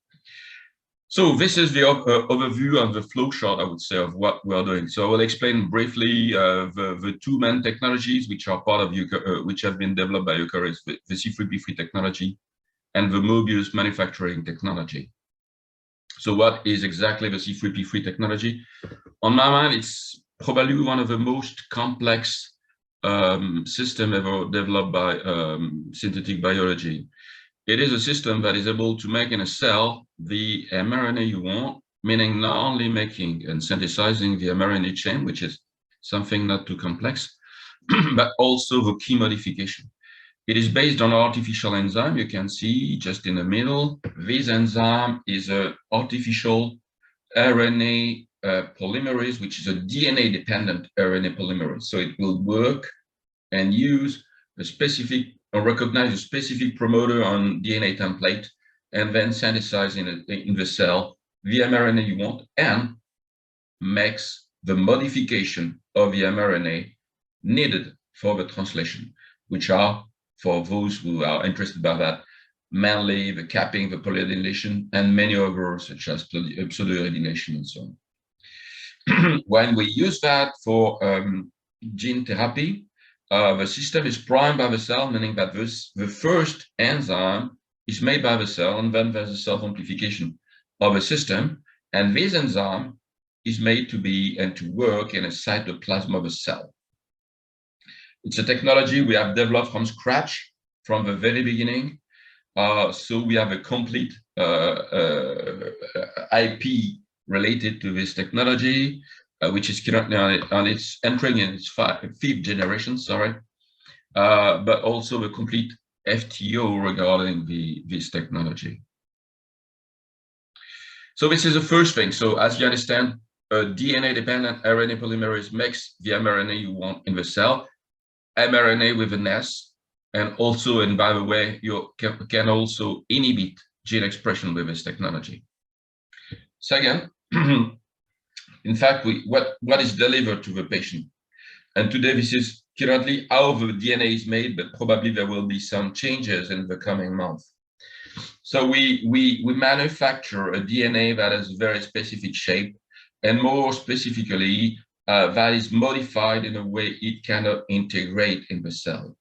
So this is the overview of the flow chart, I would say, of what we are doing. So I will explain briefly the two main technologies which are part of which have been developed by Eukarys, the C3p3 technology and the Mobius manufacturing technology. So what is exactly the C3p3 technology? On my mind, it's probably one of the most complex system ever developed by synthetic biology. It is a system that is able to make in a cell the mRNA you want, meaning not only making and synthesizing the mRNA chain, which is something not too complex, but also the key modification. It is based on an artificial enzyme. You can see just in the middle, this enzyme is an artificial RNA polymerase, which is a DNA-dependent RNA polymerase. So it will work and use a specific or recognize a specific promoter on DNA template and then synthesize in the cell the mRNA you want and makes the modification of the mRNA needed for the translation, which are, for those who are interested by that, mainly the capping, the polyadenylation, and many others such as pseudouridination and so on. When we use that for gene therapy, the system is primed by the cell, meaning that the first enzyme is made by the cell, and then there's a self-amplification of the system, and this enzyme is made to be and to work in a cytoplasm of a cell. It's a technology we have developed from scratch, from the very beginning. So we have a complete IP related to this technology, which is currently on its entering in its fifth generation, but also a complete FTO regarding this technology. So this is the first thing. So as you understand, a DNA-dependent RNA polymerase makes the mRNA you want in the cell, mRNA with an S, and also, and by the way, you can also inhibit gene expression with this technology. Second, in fact, what is delivered to the patient. And today, this is currently how the DNA is made, but probably there will be some changes in the coming months. So we manufacture a DNA that has a very specific shape, and more specifically, that is modified in a way it cannot integrate in the cell.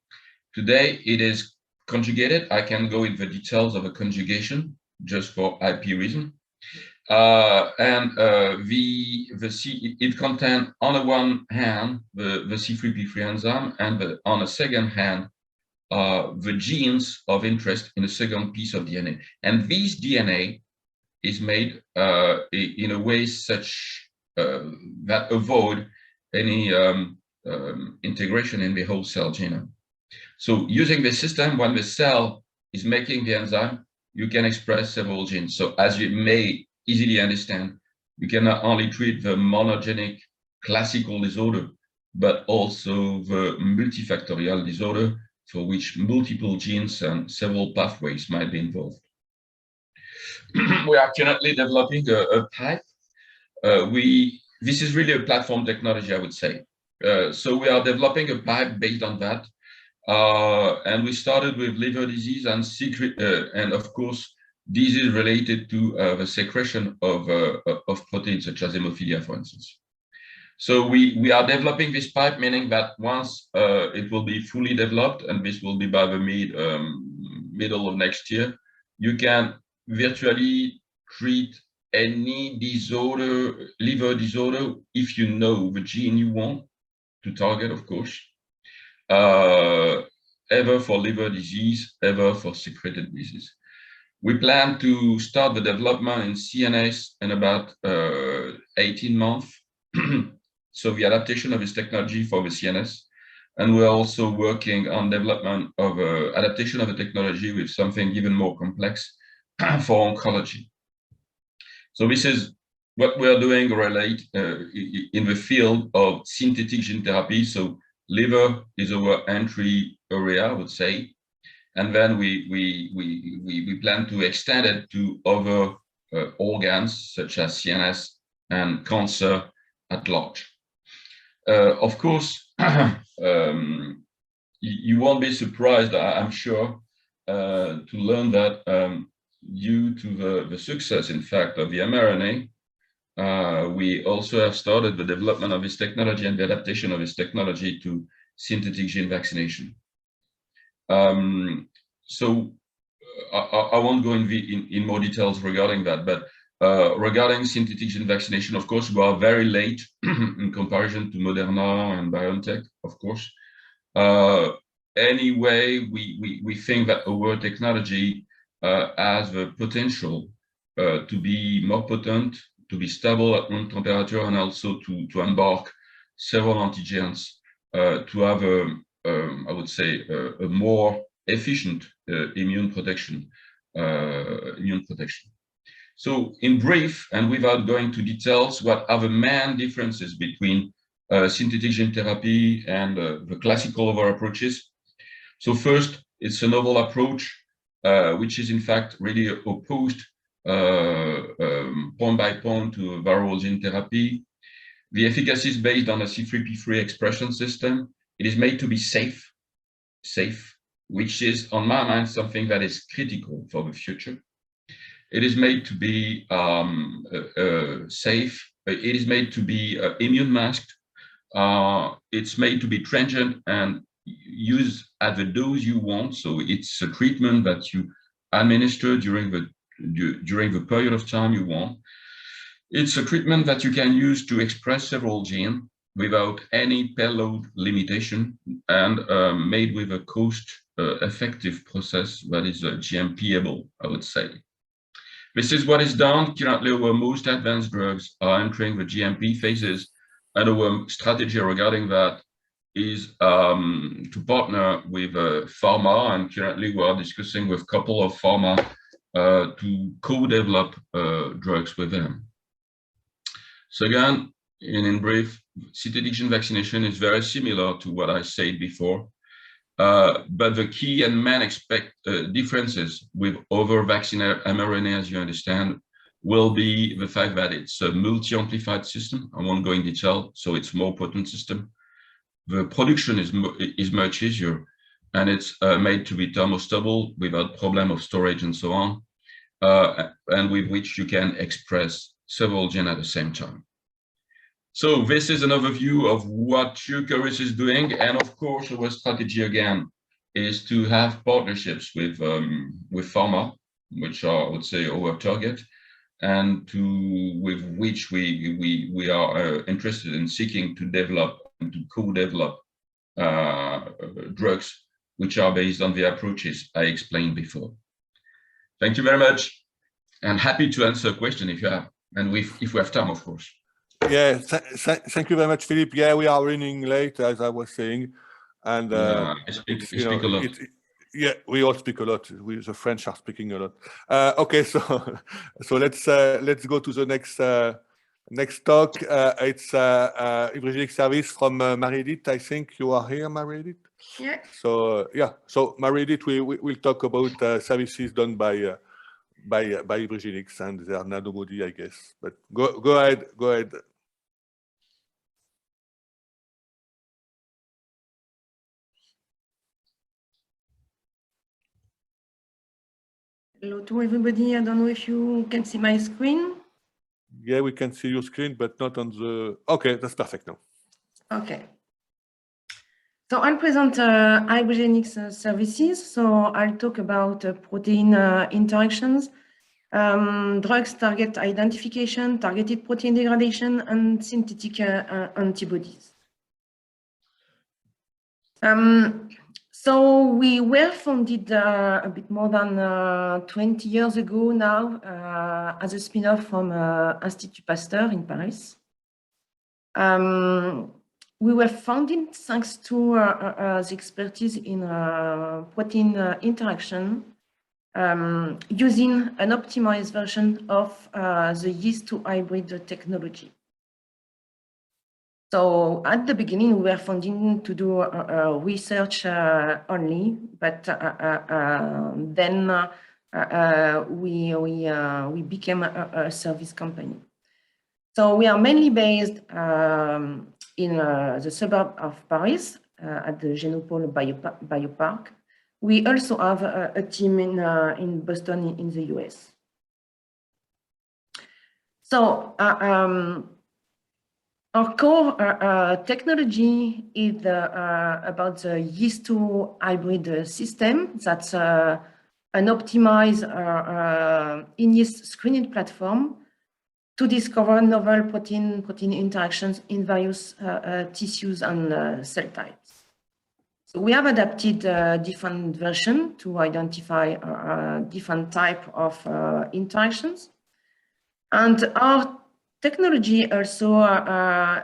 Today, it is conjugated. I can go into the details of a conjugation just for IP reason. It contains, on the one hand, the C3p3 enzyme, and on the second hand, the genes of interest in the second piece of DNA. And this DNA is made in a way such that avoid any integration in the whole cell genome. So using this system, when the cell is making the enzyme, you can express several genes. So as you may easily understand, you can not only treat the monogenic classical disorder, but also the multifactorial disorder, for which multiple genes and several pathways might be involved. We are currently developing a pipe. This is really a platform technology, I would say. So we are developing a pipe based on that. And we started with liver disease and and of course, disease related to the secretion of proteins such as hemophilia, for instance. So we are developing this pipe, meaning that once it will be fully developed, and this will be by the middle of next year, you can virtually treat any disorder, liver disorder, if you know the gene you want to target, of course, ever for liver disease, ever for secreted disease. We plan to start the development in CNS in about 18 months. So the adaptation of this technology for the CNS. And we're also working on development of adaptation of the technology with something even more complex for oncology. So this is what we are doing in the field of synthetic gene therapy. So liver is our entry area, I would say. And then we plan to extend it to other organs such as CNS and cancer at large. Of course, you won't be surprised, I'm sure, to learn that due to the success, in fact, of the mRNA, we also have started the development of this technology and the adaptation of this technology to synthetic gene vaccination. So I won't go in more details regarding that, but regarding synthetic gene vaccination, of course, we are very late in comparison to Moderna and BioNTech, of course. Anyway, we think that our technology has the potential to be more potent, to be stable at room temperature, and also to embark several antigens to have I would say, a more efficient immune protection. So in brief, and without going to details, what are the main differences between synthetic gene therapy and the classical of our approaches? So first, it's a novel approach, which is in fact really opposed point by point to viral gene therapy. The efficacy is based on a C3p3 expression system. It is made to be safe, which is, on my mind, something that is critical for the future. It is made to be safe. It is made to be immune masked. It's made to be transient and used at the dose you want. So it's a treatment that you administer during the period of time you want. It's a treatment that you can use to express several genes without any payload limitation, and made with a cost-effective process that is GMP-able, I would say. This is what is done. Currently, our most advanced drugs are entering the GMP phases, and our strategy regarding that is to partner with pharma, and currently we are discussing with a couple of pharma to co-develop drugs with them. So again, in brief, synthetic gene vaccination is very similar to what I said before, but the key and main differences with other vaccine mRNA, as you understand, will be the fact that it's a multi-amplified system. I won't go in detail, so it's a more potent system. The production is much easier, and it's made to be thermostable without problem of storage and so on, and with which you can express several genes at the same time. So this is an overview of what Eukarys is doing, and of course our strategy again is to have partnerships with pharma, which are, I would say, our target, and with which we are interested in seeking to develop and to co-develop drugs which are based on the approaches I explained before. Thank you very much, and happy to answer a question if you have, and if we have time, of course. Yeah, thank you very much, Philippe. Yeah, we are running late, as I was saying, and I speak a lot. Yeah, we all speak a lot. The French are speaking a lot. Okay, so let's go to the next talk. It's Hybrigenics Service from Marie-Edith. I think you are here, Marie-Edith. Yeah. So yeah, so Marie-Edith, we'll talk about services done by Hybrigenics and their Nanobody, I guess. But go ahead. Hello to everybody. I don't know if you can see my screen. Yeah, we can see your screen, but not on the. Okay, that's perfect now. Okay. So I'll present Hybrigenics Services. So I'll talk about protein interactions, drugs target identification, targeted protein degradation, and synthetic antibodies. So we were founded a bit more than 20 years ago now as a spin-off from Institut Pasteur in Paris. We were founded thanks to the expertise in protein interaction using an optimized version of the yeast-to-hybrid technology. So at the beginning, we were founded to do research only, but then we became a service company. So we are mainly based in the suburb of Paris at the Genopole Biopark. We also have a team in Boston in the US. So our core technology is about the yeast-to-hybrid system. That's an optimized in-yeast screening platform to discover novel protein interactions in various tissues and cell types. So we have adapted different versions to identify different type of interactions. And our technology also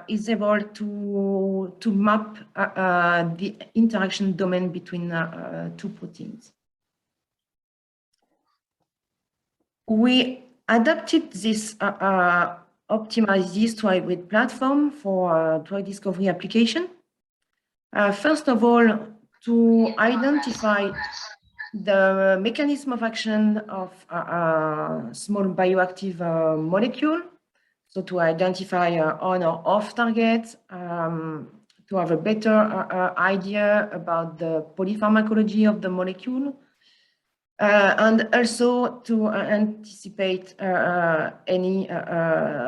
is able to map the interaction domain between two proteins. We adapted this optimized yeast-to-hybrid platform for drug discovery application. First of all, to identify the mechanism of action of small bioactive molecule. So to identify on or off target, to have a better idea about the polypharmacology of the molecule, and also to anticipate any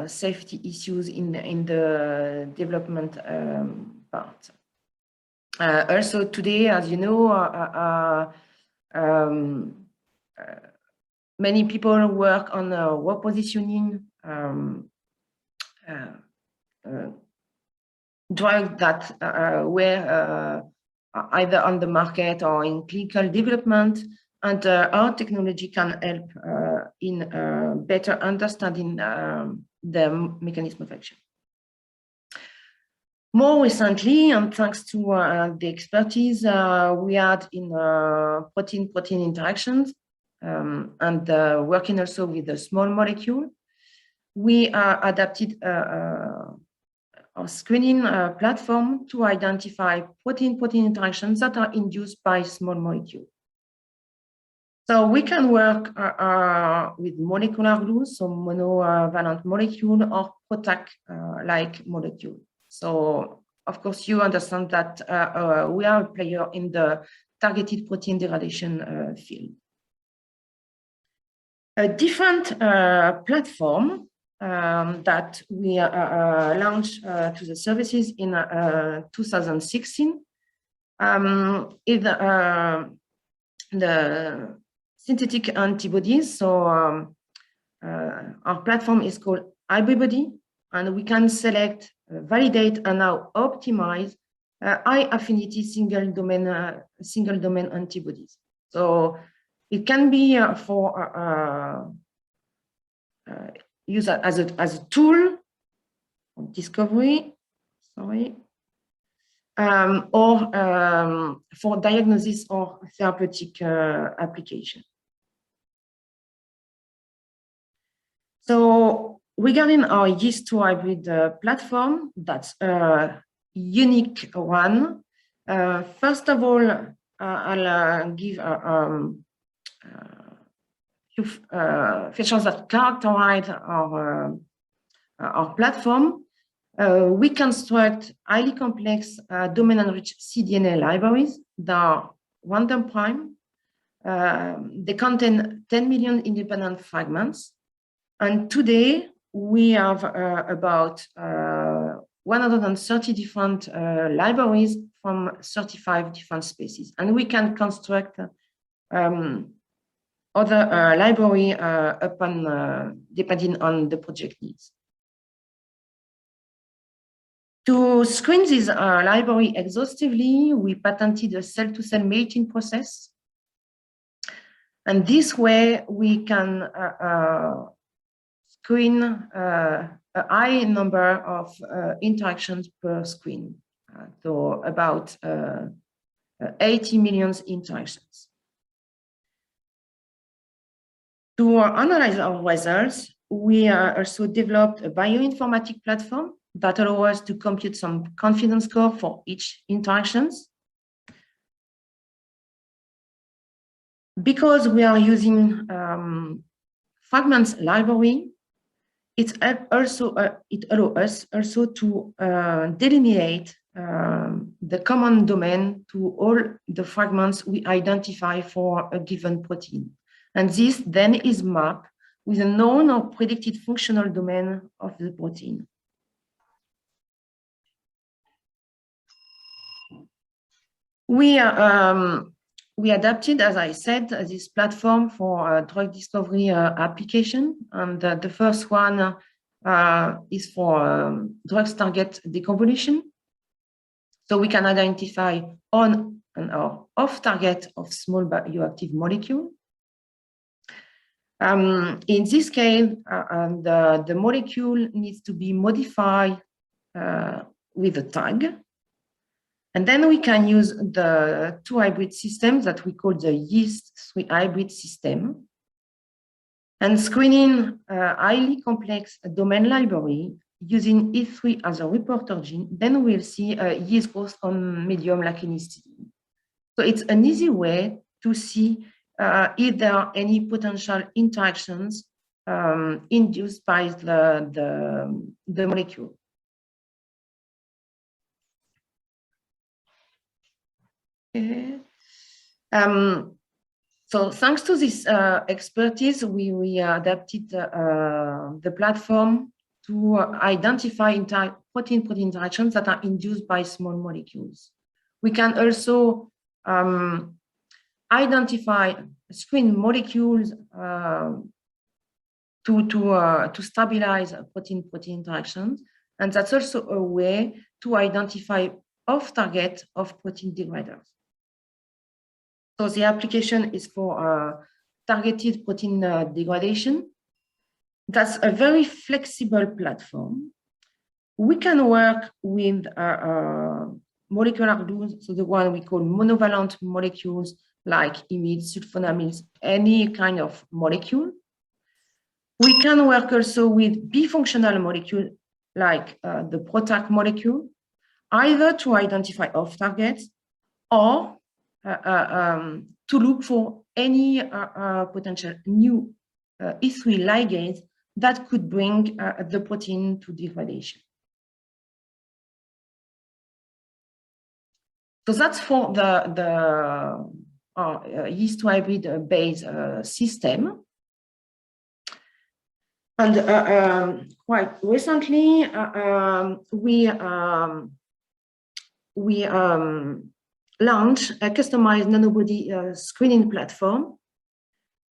safety issues in the development part. Also today, as you know, many people work on repositioning drugs that were either on the market or in clinical development, and our technology can help in better understanding the mechanism of action. More recently, and thanks to the expertise we had in protein interactions and working also with a small molecule, we adapted our screening platform to identify protein interactions that are induced by small molecules. So we can work with molecular glues, so monovalent molecule, or PROTAC-like molecule. So, of course, you understand that we are a player in the targeted protein degradation field. A different platform that we launched to the services in 2016 is the synthetic antibodies. So our platform is called Hybridbody, and we can select, validate, and now optimize high affinity single domain antibodies. So it can be for use as a tool of discovery, or for diagnosis or therapeutic application. So regarding our yeast-to-hybrid platform, that's a unique one. First of all, I'll give few features that characterize our platform. We construct highly complex domain-enriched cDNA libraries that are random prime. They contain 10 million independent fragments. And today, we have about 130 different libraries from 35 different species. And we can construct other library upon depending on the project needs. To screen this library exhaustively, we patented a cell-to-cell mating process. And this way we can screen a high number of interactions per screen, so about 80 million interactions. To analyze our results, we also developed a bioinformatic platform that allows us to compute some confidence score for each interactions. Because we are using fragments library, it allows us also to delineate the common domain to all the fragments we identify for a given protein. And this then is mapped with a known or predicted functional domain of the protein. We adapted, as I said, this platform for drug discovery application. And the first one is for drugs target deconvolution. So we can identify on and off target of small bioactive molecule. In this case, the molecule needs to be modified with a tag. And then we can use the two hybrid systems that we call the yeast-3 hybrid system. And screening a highly complex domain library using E3 as a reporter gene, then we'll see yeast growth on medium like in histidine. So it's an easy way to see if there are any potential interactions induced by the molecule. Okay. So thanks to this expertise, we adapted the platform to identify protein-protein interactions that are induced by small molecules. We can also identify screen molecules to stabilize protein-protein interactions. And that's also a way to identify off-target of protein degraders. So the application is for targeted protein degradation. That's a very flexible platform. We can work with molecular glues, so the one we call monovalent molecules like imides, sulfonamides, any kind of molecule. We can work also with bifunctional molecules like the PROTAC molecule, either to identify off-targets or to look for any potential new E3 ligase that could bring the protein to degradation. So that's for the yeast hybrid based system. And quite recently, we launched a customized nanobody screening platform.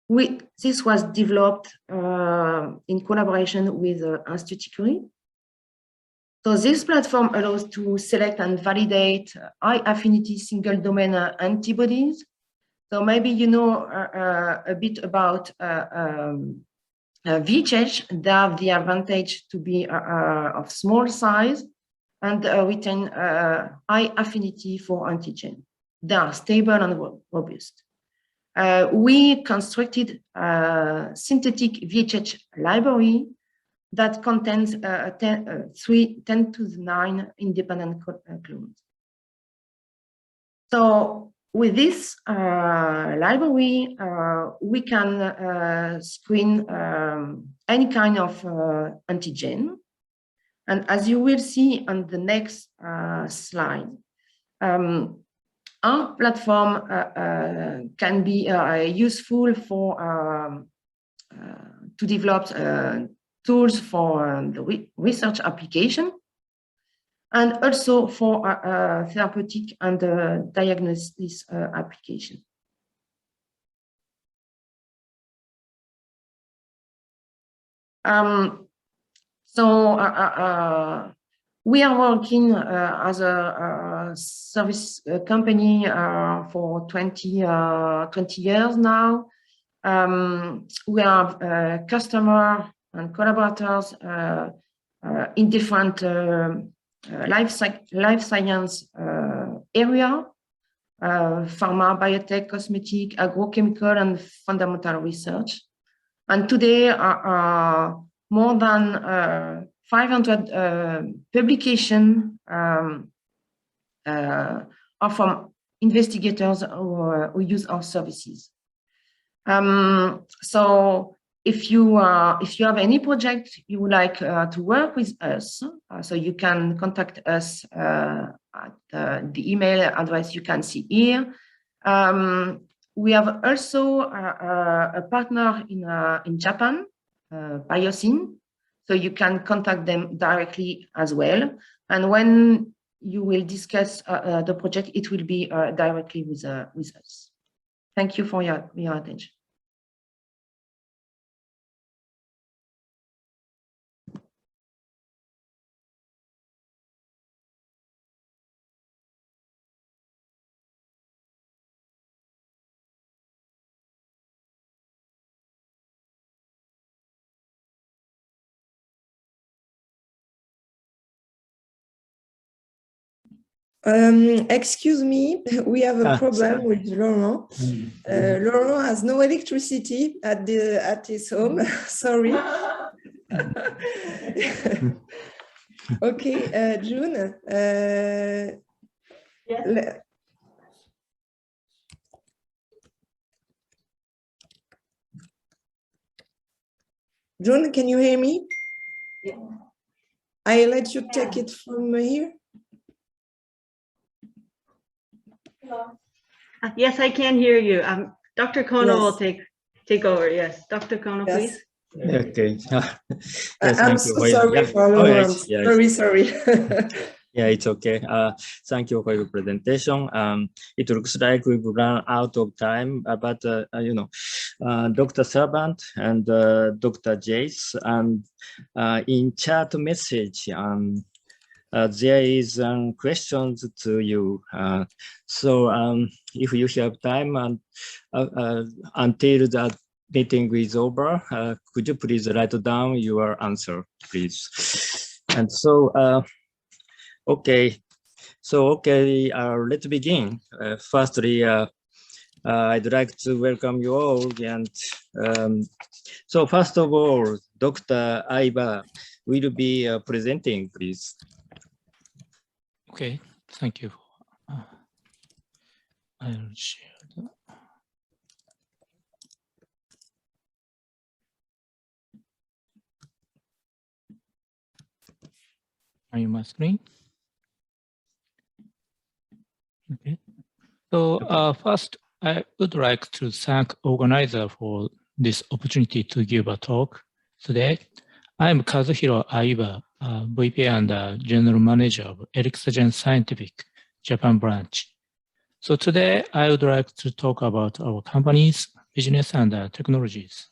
This was developed in collaboration with Institut Curie. So this platform allows to select and validate high affinity single domain antibodies. So maybe you know a bit about VHH. They have the advantage to be of small size and retain high affinity for antigen. They are stable and robust. We constructed a synthetic VHH library that contains 10 to the 9 independent clones. So with this library, we can screen any kind of antigen. And as you will see on the next slide, our platform can be useful for to develop tools for the research application. and also for therapeutic and diagnosis application. We are working as a service company for 20 years now. We have customers and collaborators in different life science area, pharma, biotech, cosmetic, agrochemical, and fundamental research. And today, more than 500 publications are from investigators who use our services. So if you have any project you would like to work with us, so you can contact us at the email address you can see here. We have also a partner in Japan, Biosyn, so you can contact them directly as well. And when you will discuss the project, it will be directly with us. Thank you for your attention. Excuse me, we have a problem with Laurent. Laurent has no electricity at his home. Sorry. Okay, June. Yes. June, can you hear me? Yeah. I let you take it from here. Yes, I can hear you. Dr. Kono Yes. will take over. Yes, Dr. Kono, Yes. please. Okay. Yes, I'm so sorry for Laurent. Sorry. Yeah, it's okay. Thank you for your presentation. It looks like we've run out of time, but you know, Dr. Servant and Dr. Jace, and in chat message, there is questions to you. So if you have time and until the meeting is over, could you please write down your answer, please? And so, okay. So, okay, let's begin. Firstly, I'd like to welcome you all. And so first of all, Dr. Aiba will be presenting, please. Okay, thank you. I'll share the... Are you my screen? Okay. So first, I would like to thank organizer for this opportunity to give a talk today. I'm Kazuhiro Aiba, VP and General Manager of Elixirgen Scientific, Japan branch. So today, I would like to talk about our company's business and technologies.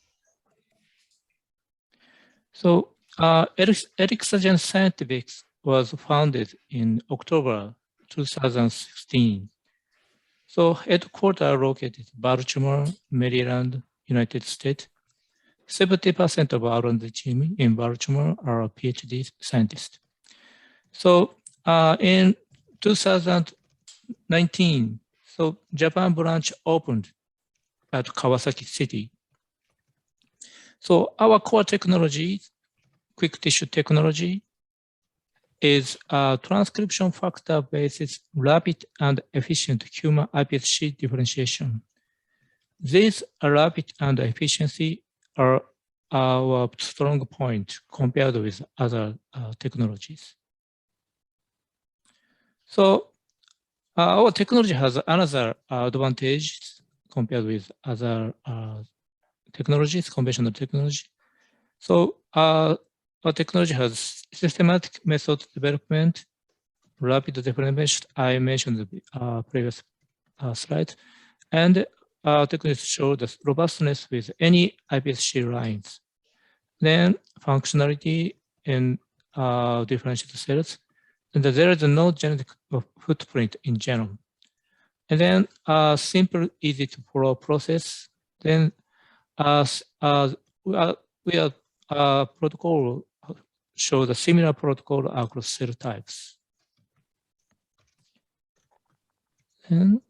So Elixirgen Scientific was founded in October 2016. So headquarters located in Baltimore, Maryland, United States. 70% of our R&D team in Baltimore are PhD scientists. So in 2019, so Japan branch opened at Kawasaki City. So our core technology, quick tissue technology, is a transcription factor-based rapid and efficient human iPSC differentiation. This rapid and efficiency are our strong point compared with other technologies. So our technology has another advantage compared with other technologies, conventional technology. So our technology has systematic method development rapid development I mentioned in the previous slide, and techniques show the robustness with any iPSC lines. Then functionality in differentiated cells, and there is no genetic footprint in genome. And then simple, easy to follow process. Then protocol show the similar protocol across cell types. And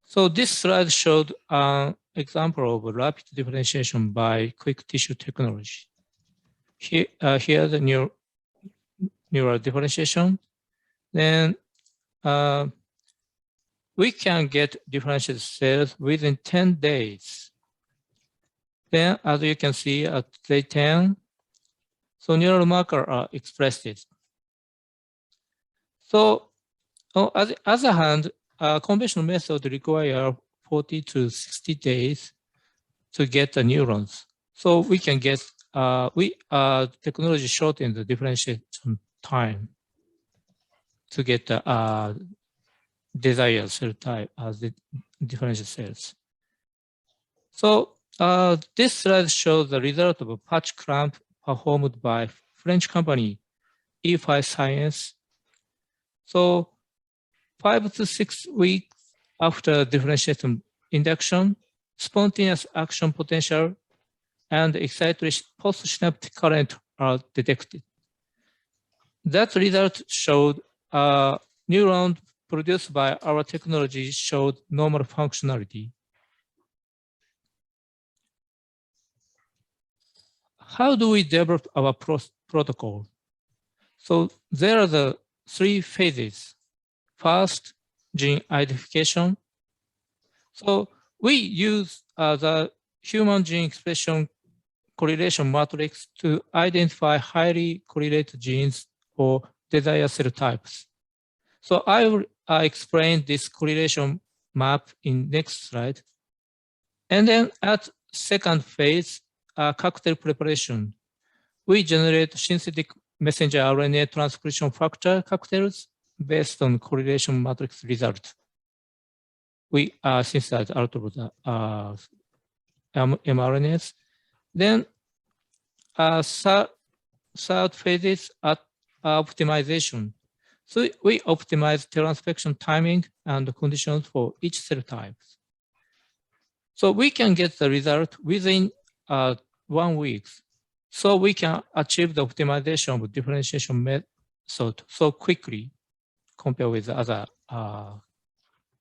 so this slide showed an example of rapid differentiation by quick tissue technology. Here the neural differentiation. Then we can get differentiated cells within 10 days. Then, as you can see at day 10, so neural markers are expressed. So, on the other hand, conventional method require 40 to 60 days to get the neurons. So we can get, technology shorten the differentiation time to get the desired cell type as the differentiated cells. So this slide shows the result of a patch clamp performed by French company E5 Science. So 5 to 6 weeks after differentiation induction, spontaneous action potential and excited postsynaptic current are detected. That result showed neurons produced by our technology showed normal functionality. How do we develop our protocol? So there are the 3 phases. First, gene identification. So we use the human gene expression correlation matrix to identify highly correlated genes for desired cell types. So I will explain this correlation map in next slide. And then at second phase, cocktail preparation, we generate synthetic messenger RNA transcription factor cocktails based on correlation matrix result. We synthesize out of the mRNAs. Then third phase is at optimization. So we optimize transfection timing and conditions for each cell type. So we can get the result within 1 week. So we can achieve the optimization of differentiation method so quickly compared with other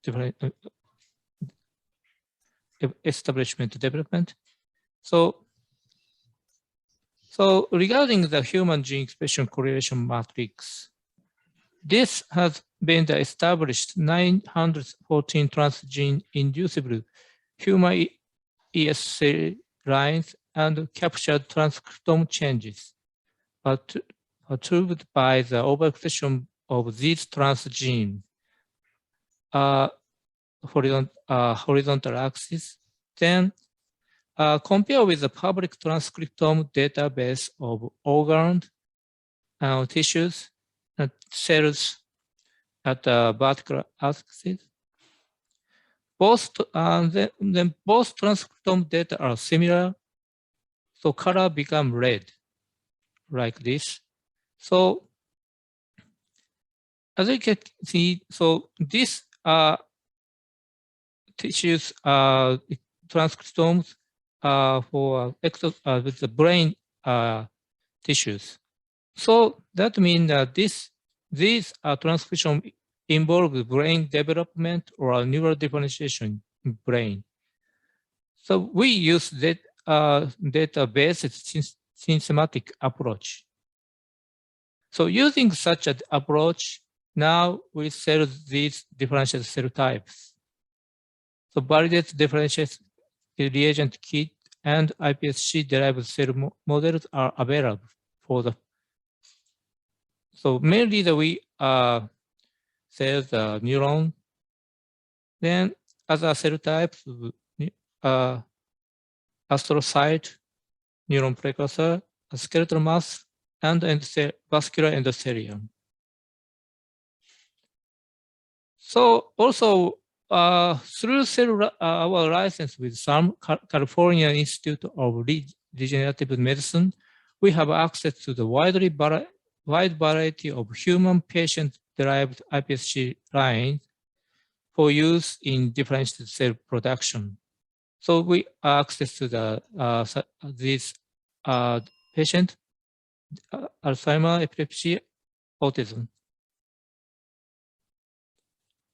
different establishment development. So regarding the human gene expression correlation matrix, this has been the established 914 transgene inducible human ESC lines and captured transcriptome changes, but perturbed by the overexpression of these transgenes horizontal axis. Then compare with the public transcriptome database of organs and tissues and cells at the vertical axis. Then both transcriptome data are similar, so color become red, like this. So as you can see, so this tissues transcriptomes for with the brain tissues. So that means that these transcription involve brain development or neural differentiation in brain. So we use that data-based systematic approach. So using such an approach, now we sell these differentiated cell types. So validated differentiated reagent kit and iPSC-derived cell models are available for the. So mainly we sell the neuron. Then other cell types, astrocyte, neuron precursor, skeletal mass, and vascular endothelium. So also through our license with some California Institute of Regenerative Medicine, we have access to the wide variety of human patient-derived iPSC lines for use in differentiated cell production. So we access to the these patient Alzheimer, epilepsy, autism.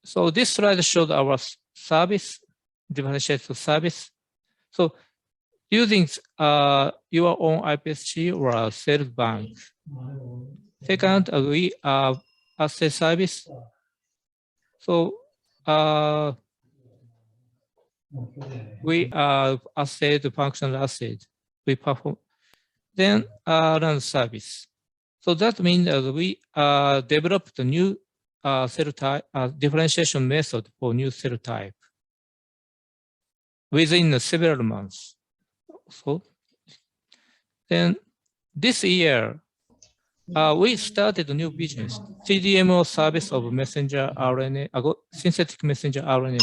So this slide showed our service, differentiated service. So using your own iPSC or a cell bank. Second, we assay service. So we assay the functional assay. We perform. Then run service. So that means we developed a new cell type differentiation method for new cell type within several months. So then this year, we started a new business, CDMO service of messenger RNA, synthetic messenger RNA.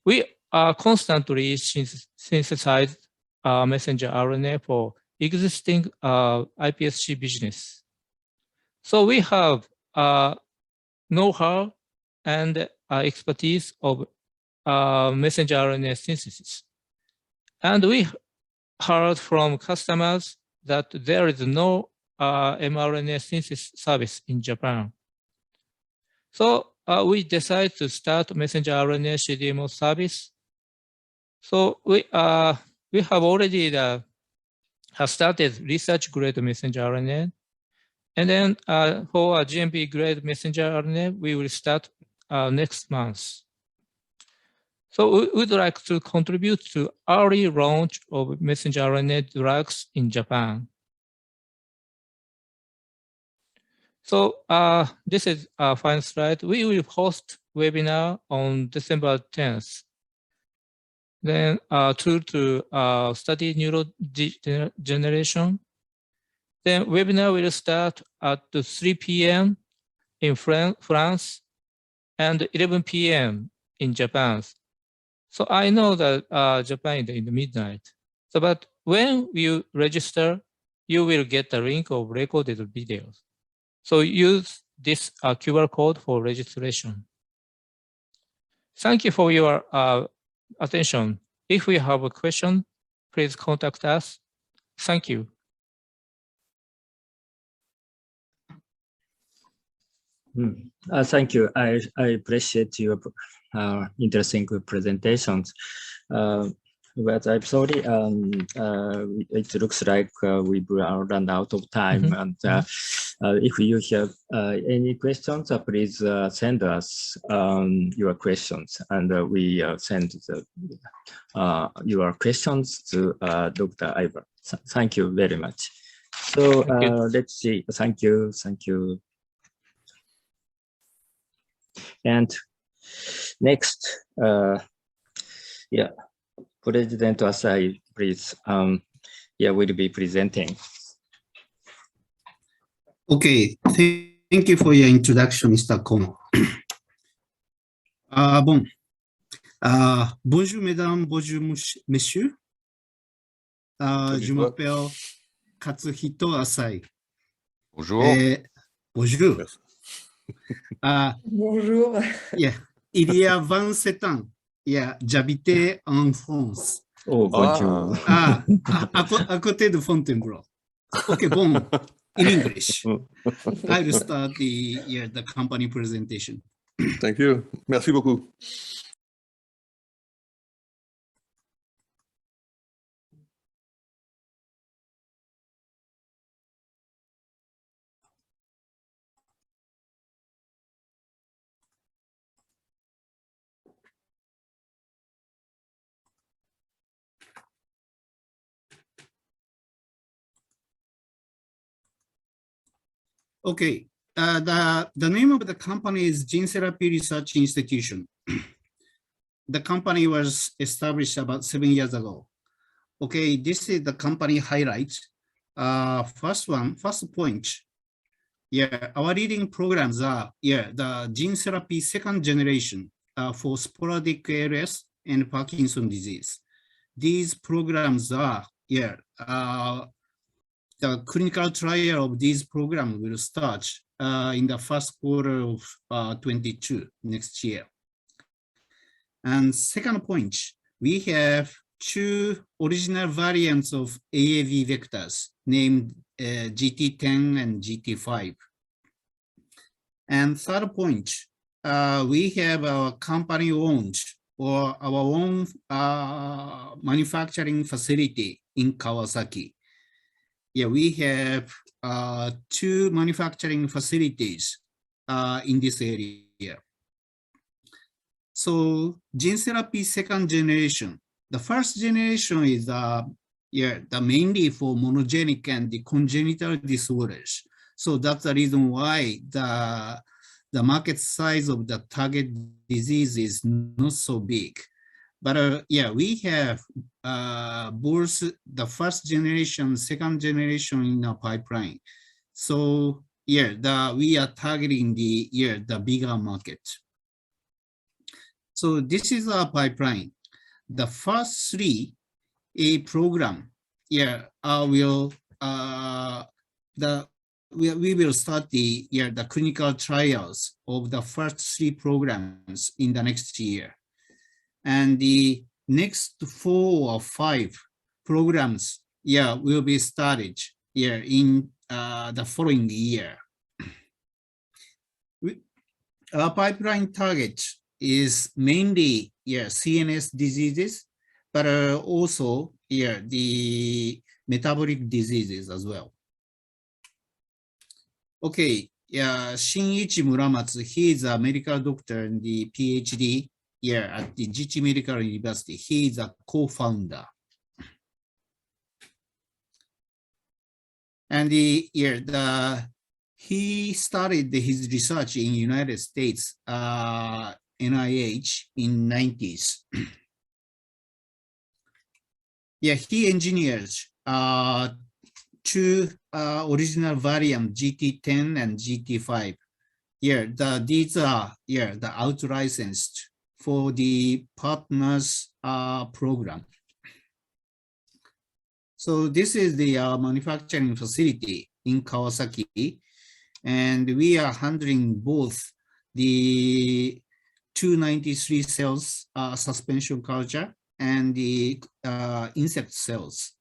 We are constantly synthesized messenger RNA for existing iPSC business. So we have know-how and expertise of messenger RNA synthesis. And we heard from customers that there is no mRNA synthesis service in Japan. So we decided to start messenger RNA CDMO service. So we have already have started research grade messenger RNA. And then for a GMP grade messenger RNA, we will start next month. So we would like to contribute to early launch of messenger RNA drugs in Japan. So this is our final slide. We will host webinar on December 10th. Then tool to study neurodegeneration. Then webinar will start at 3 p.m. in France and 11 p.m. in Japan. So I know that Japan is in the midnight. So, but when you register, you will get a link of recorded videos. So use this QR code for registration. Thank you for your attention. If you have a question, please contact us. Thank you. Thank you. I appreciate your interesting presentations. But I'm sorry, it looks like we've run out of time. And if you have any questions, please send us your questions, and we send your questions to Dr. Ivar. Thank you very much. So let's see. Thank you. Thank you. And next, yeah, President Asai, please. Yeah, we'll be presenting. Okay, thank you for your introduction, Mr. Kono. Bon. Bonjour, mesdames, bonjour, messieurs. Je m'appelle Katsuhito Asai. Bonjour. Bonjour. Bonjour. Yeah. Il y a 27 ans, yeah, j'habitais en France. Oh, bonjour. À côté de Fontainebleau. Okay, bon. In English, I will start the company presentation. Thank you. Merci beaucoup. Okay, the name of the company is Gene Therapy Research Institution. The company was established about 7 years ago. Okay, this is the company highlights. First point, yeah, our leading programs are, yeah, the gene therapy second generation for sporadic ALS and Parkinson's disease. These programs are, yeah, the clinical trial of these programs will start in the first quarter of 22 next year. And second point, we have two original variants of AAV vectors named GT10 and GT5. And third point, we have our company owned or our own manufacturing facility in Kawasaki. Yeah, we have two manufacturing facilities in this area. So gene therapy second generation. The first generation is mainly for monogenic and the congenital disorders. So that's the reason why the market size of the target disease is not so big. But yeah, we have both the first generation, second generation in our pipeline. So yeah, we are targeting the bigger market. So this is our pipeline. The first three program, yeah, we will start the clinical trials of the first three programs in the next year. And the next 4 or 5 programs, yeah, will be started, yeah, in the following year. Our pipeline target is mainly, yeah, CNS diseases, but also, yeah, the metabolic diseases as well. Okay, yeah, Shinichi Muramatsu, he is a medical doctor and the PhD, yeah, at the GT Medical University. He is a co-founder. And he started his research in United States, NIH in 90s. Yeah, he engineered two original variants, GT10 and GT5. Yeah, these are, yeah, the out-licensed for the partners program. So this is the manufacturing facility in Kawasaki, and we are handling both the 293 cells suspension culture and the insect cells.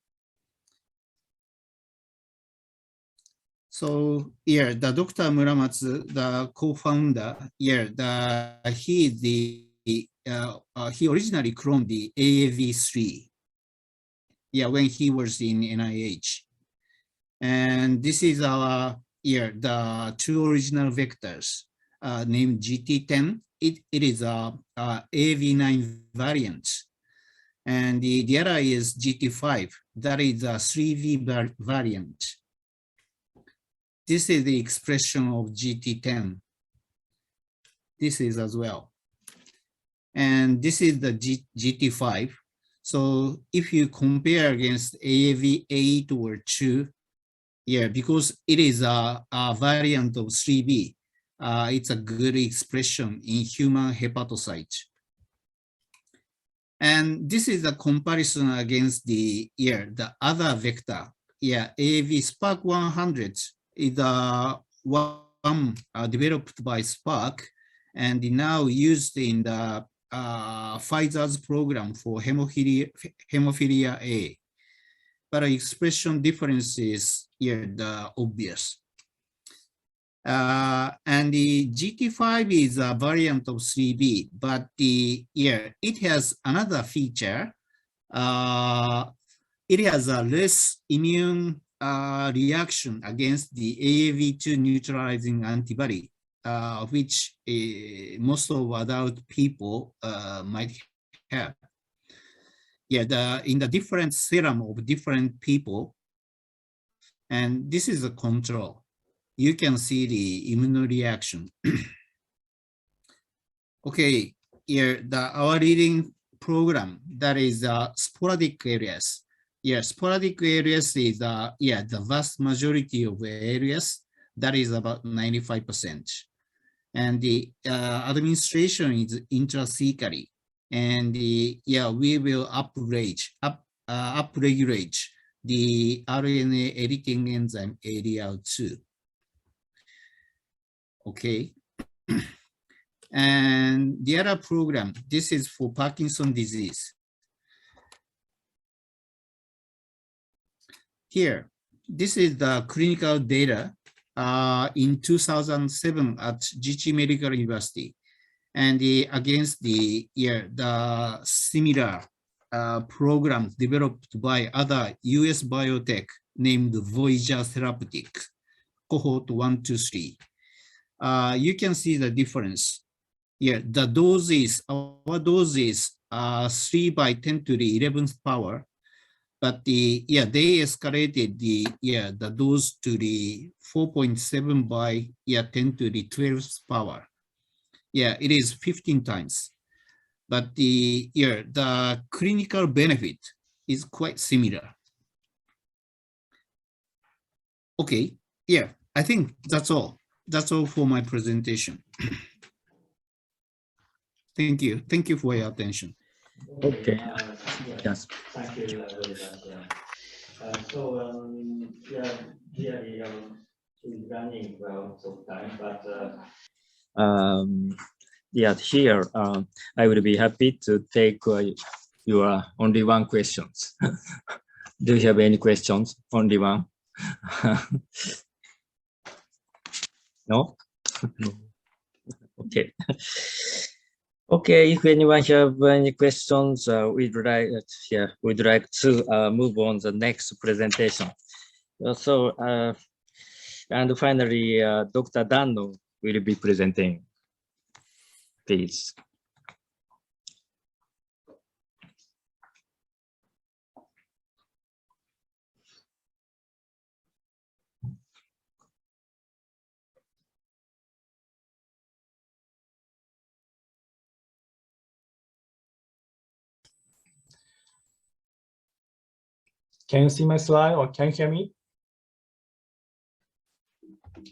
So yeah, the Dr. Muramatsu, the co-founder, yeah, he is he originally cloned the AAV3, yeah, when he was in NIH. And this is our, yeah, the two original vectors named GT10. It is a AAV9 variant. And the other is GT5, that is a 3V variant. This is the expression of GT10. This is as well. And this is the GT5. So if you compare against AAV8 or 2, yeah, because it is a variant of 3B, it's a good expression in human hepatocyte. And this is a comparison against the other vector. Yeah, AAV Spark 100 is one developed by Spark and now used in the Pfizer's program for hemophilia A. But expression difference is here the obvious. And the GT5 is a variant of 3B, but it has another feature. It has a less immune reaction against the AAV2 neutralizing antibody, which most of adult people might have. Yeah, in the different serum of different people, and this is a control. You can see the immune reaction. Okay, here our leading program, that is sporadic areas. Yeah, sporadic areas is the vast majority of areas, that is about 95%. And the administration is intrathecally. And we will upregulate the RNA editing enzyme ADL2. Okay. And the other program, this is for Parkinson's disease. Here, this is the clinical data in 2007 at GT Medical University, and against the similar programs developed by other US biotech named Voyager Therapeutic, cohort 1, 2, 3. You can see the difference. The doses, our doses are 3 by 10 to the 11th power, but they escalated the dose to the 4.7 by 10 to the 12th power. It is 15 times, but the clinical benefit is quite similar. Okay, I think that's all. That's all for my presentation. Thank you. Thank you for your attention. Okay. Yes. Thank you very much. Really, running well sometime, but here I will be happy to take your only one questions. Do you have any questions? Only one? No? Okay. Okay, if anyone have any questions, we'd like to move on the next presentation. And finally, Dr. Danno will be presenting. Please. Can you see my slide or can you hear me?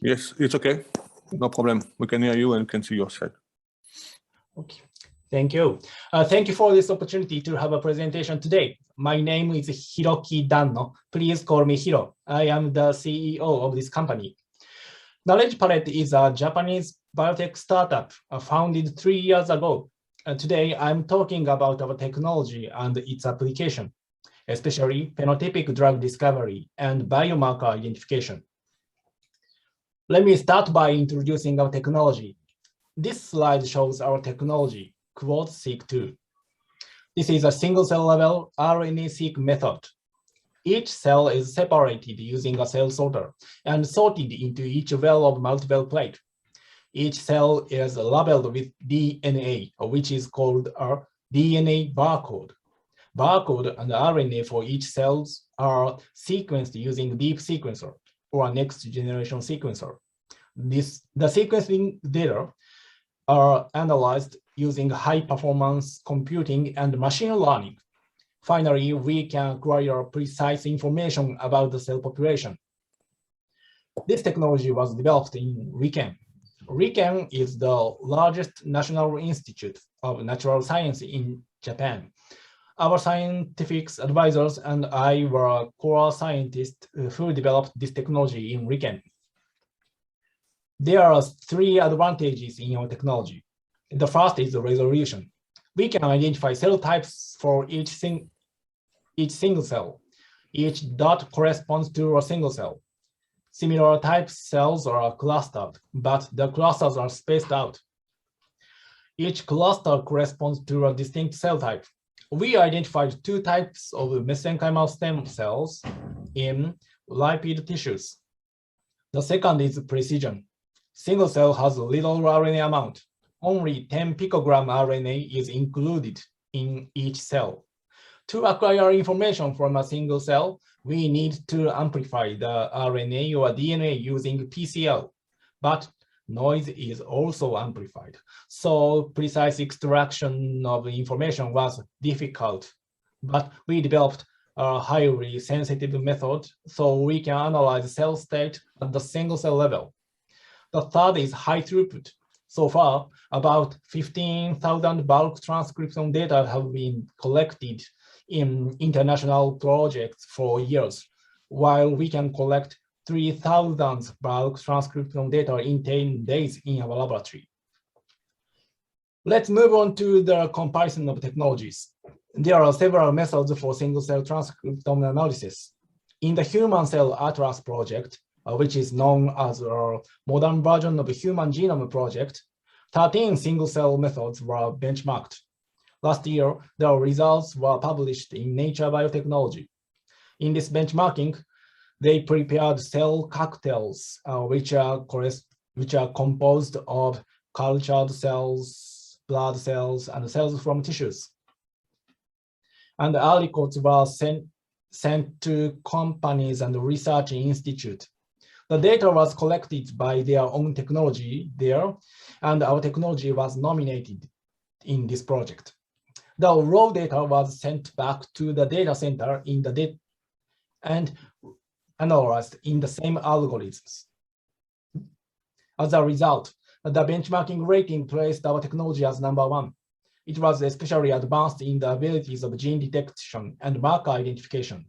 Yes, it's okay. No problem. We can hear you and can see your slide. Okay, thank you. Thank you for this opportunity to have a presentation today. My name is Hiroki Danno. Please call me Hiro. I am the CEO of this company. Knowledge Palette is a Japanese biotech startup founded 3 years ago. Today, I'm talking about our technology and its application, especially phenotypic drug discovery and biomarker identification. Let me start by introducing our technology. This slide shows our technology, QuadSeq2. This is a single-cell level RNA-seq method. Each cell is separated using a cell sorter and sorted into each well of multiple plate. Each cell is labeled with DNA, which is called a DNA barcode. Barcode and RNA for each cells are sequenced using deep sequencer or next generation sequencer. The sequencing data are analyzed using high performance computing and machine learning. Finally, we can acquire precise information about the cell population. This technology was developed in RIKEN. RIKEN is the largest national institute of natural science in Japan. Our scientific advisors and I were core scientists who developed this technology in RIKEN. There are 3 advantages in our technology. The first is the resolution. We can identify cell types for each single cell. Each dot corresponds to a single cell. Similar type cells are clustered, but the clusters are spaced out. Each cluster corresponds to a distinct cell type. We identified 2 types of mesenchymal stem cells in lipid tissues. The second is precision. Single cell has little RNA amount. Only 10 picogram RNA is included in each cell. To acquire information from a single cell, we need to amplify the RNA or DNA using PCL, but noise is also amplified. So precise extraction of information was difficult, but we developed a highly sensitive method so we can analyze cell state at the single cell level. The third is high throughput. So far, about 15,000 bulk transcriptome data have been collected in international projects for years, while we can collect 3,000 bulk transcriptome data in 10 days in our laboratory. Let's move on to the comparison of technologies. There are several methods for single-cell transcriptome analysis. In the Human Cell Atlas project, which is known as a modern version of the Human Genome Project, 13 single-cell methods were benchmarked. Last year, the results were published in Nature Biotechnology. In this benchmarking, they prepared cell cocktails, which are composed of cultured cells, blood cells, and cells from tissues. And the aliquots were sent to companies and research institutes. The data was collected by their own technology there, and our technology was nominated in this project. The raw data was sent back to the data center and analyzed in the same algorithms. As a result, the benchmarking rating placed our technology as #1. It was especially advanced in the abilities of gene detection and marker identification.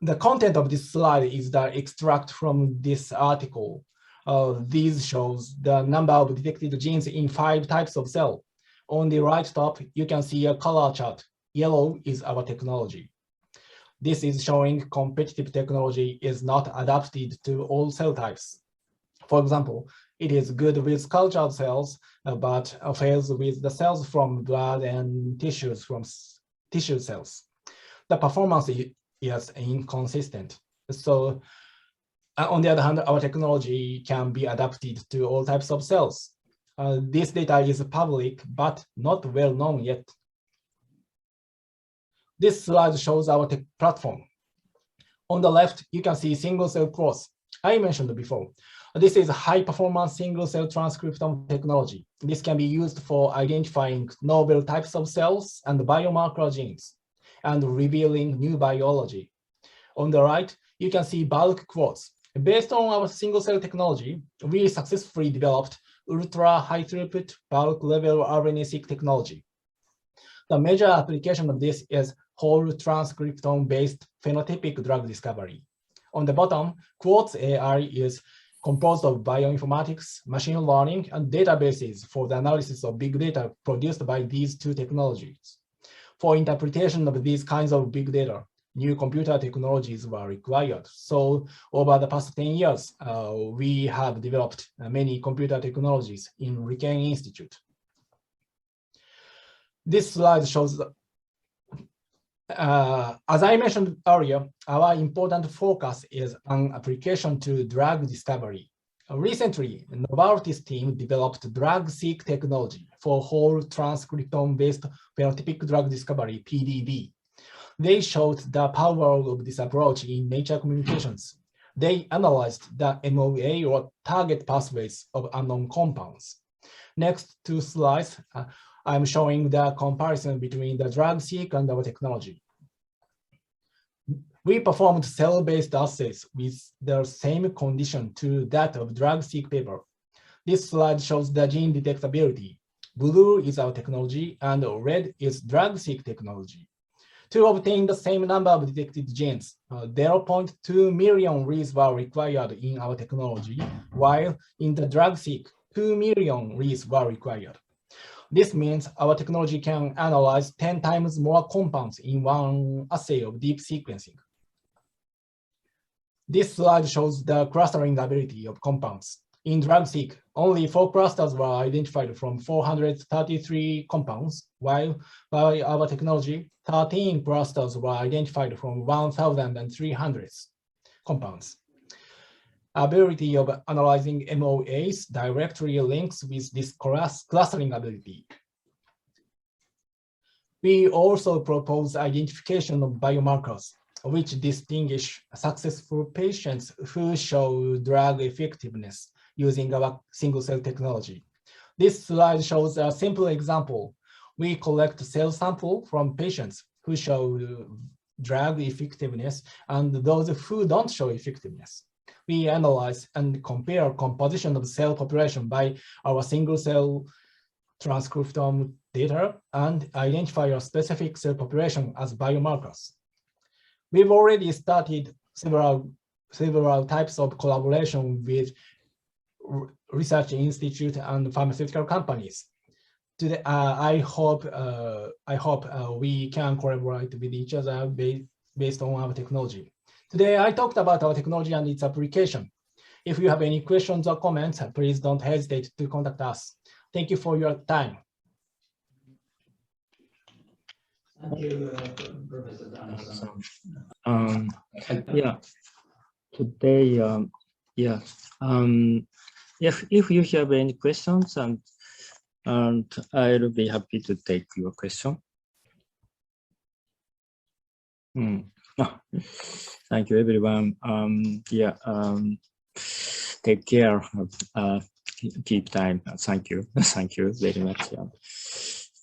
The content of this slide is the extract from this article. These shows the number of detected genes in 5 types of cell. On the right top, you can see a color chart. Yellow is our technology. This is showing competitive technology is not adapted to all cell types. For example, it is good with cultured cells, but fails with the cells from blood and tissues from tissue cells. The performance is inconsistent. So on the other hand, our technology can be adapted to all types of cells. This data is public, but not well known yet. This slide shows our tech platform. On the left, you can see single-cell cross. I mentioned before. This is high-performance single-cell transcriptome technology. This can be used for identifying novel types of cells and biomarker genes, and revealing new biology. On the right, you can see bulk quotes. Based on our single-cell technology, we successfully developed ultra-high throughput bulk-level RNA-seq technology. The major application of this is whole transcriptome-based phenotypic drug discovery. On the bottom, Quartz AI is composed of bioinformatics, machine learning, and databases for the analysis of big data produced by these 2 technologies. For interpretation of these kinds of big data, new computer technologies were required. So over the past 10 years, we have developed many computer technologies in Riken Institute. This slide shows, as I mentioned earlier, our important focus is on application to drug discovery. Recently, Novartis team developed drug-seq technology for whole transcriptome-based phenotypic drug discovery, PDB. They showed the power of this approach in Nature Communications. They analyzed the MOA or target pathways of unknown compounds. Next 2 slides, I'm showing the comparison between the drug-seq and our technology. We performed cell-based assays with the same condition to that of drug-seq paper. This slide shows the gene detectability. Blue is our technology, and red is drug-seq technology. To obtain the same number of detected genes, 0.2 million reads were required in our technology, while in the drug-seq, 2 million reads were required. This means our technology can analyze 10 times more compounds in one assay of deep sequencing. This slide shows the clustering ability of compounds. In drug-seq, only 4 clusters were identified from 433 compounds, while by our technology, 13 clusters were identified from 1,300 compounds. Ability of analyzing MOAs directly links with this clustering ability. We also propose identification of biomarkers, which distinguish successful patients who show drug effectiveness using our single-cell technology. This slide shows a simple example. We collect cell sample from patients who show drug effectiveness and those who don't show effectiveness. We analyze and compare composition of cell population by our single-cell transcriptome data and identify a specific cell population as biomarkers. We've already started several types of collaboration with research institute and pharmaceutical companies. Today, I hope we can collaborate with each other based on our technology. Today, I talked about our technology and its application. If you have any questions or comments, please don't hesitate to contact us. Thank you for your time. Thank you, Professor Dano. Yeah, today, if you have any questions, and I'll be happy to take your question. Thank you, everyone. Take care. Keep time. Thank you. Thank you very much.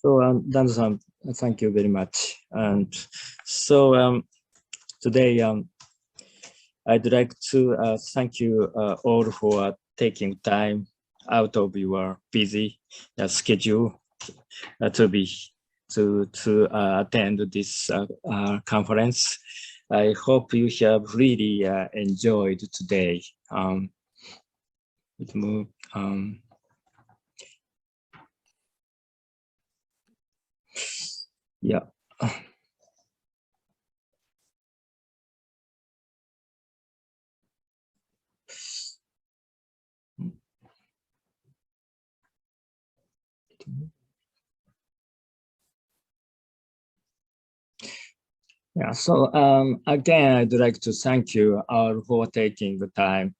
So, Dan-san, thank you very much. And so today, I'd like to thank you all for taking time out of your busy schedule to attend this conference. I hope you have really enjoyed today. Yeah. Yeah, so again, I'd like to thank you all for taking the time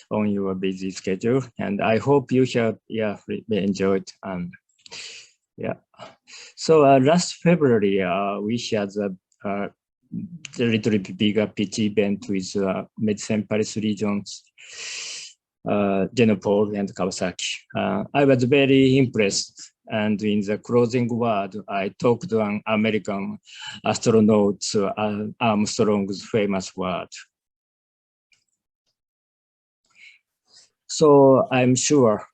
on your busy schedule, and I hope you have enjoyed. So last February, we had a little bit bigger pitch event with Medicine Paris regions, Genopole and Kawasaki. I was very impressed. And in the closing word, I talked on American astronaut Armstrong's famous word. So I'm sure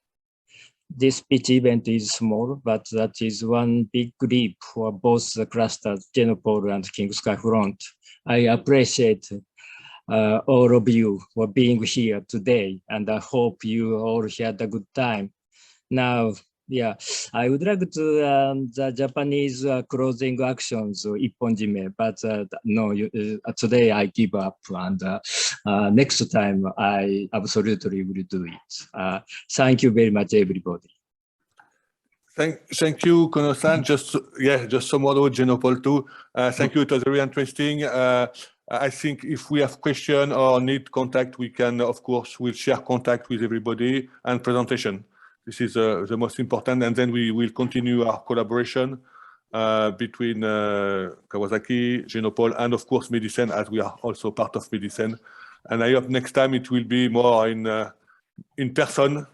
this pitch event is small, but that is one big leap for both the clusters, Genopole and King Sky Front. I appreciate all of you for being here today, and I hope you all had a good time. Now, I would like to the Japanese closing actions, ipponjime, but no, today I give up, and next time I absolutely will do it. Thank you very much, everybody. Thank you, Kono-san. Just some word about Genopole too. Thank you. It was very interesting. I think if we have questions or need contact, we can, of course, we'll share contact with everybody and presentation. This is the most important, and then we will continue our collaboration between Kawasaki, Genopole, and of course Medicine, as we are also part of Medicine. And I hope next time it will be more in person,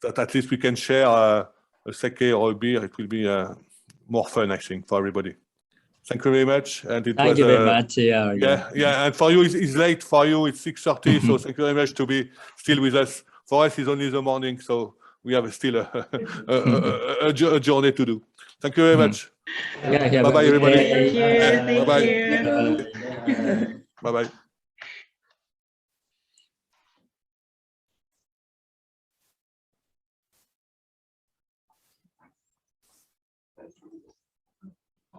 that at least we can share a sake or a beer. It will be more fun, I think, for everybody. Thank you very much. And Thank you very much. Yeah. And for you, it's late. For you, it's 6:30. So thank you very much to be still with us. For us, it's only the morning, so we have still a journey to do. Thank you very much. Bye-bye, everybody. Thank you. Bye-bye.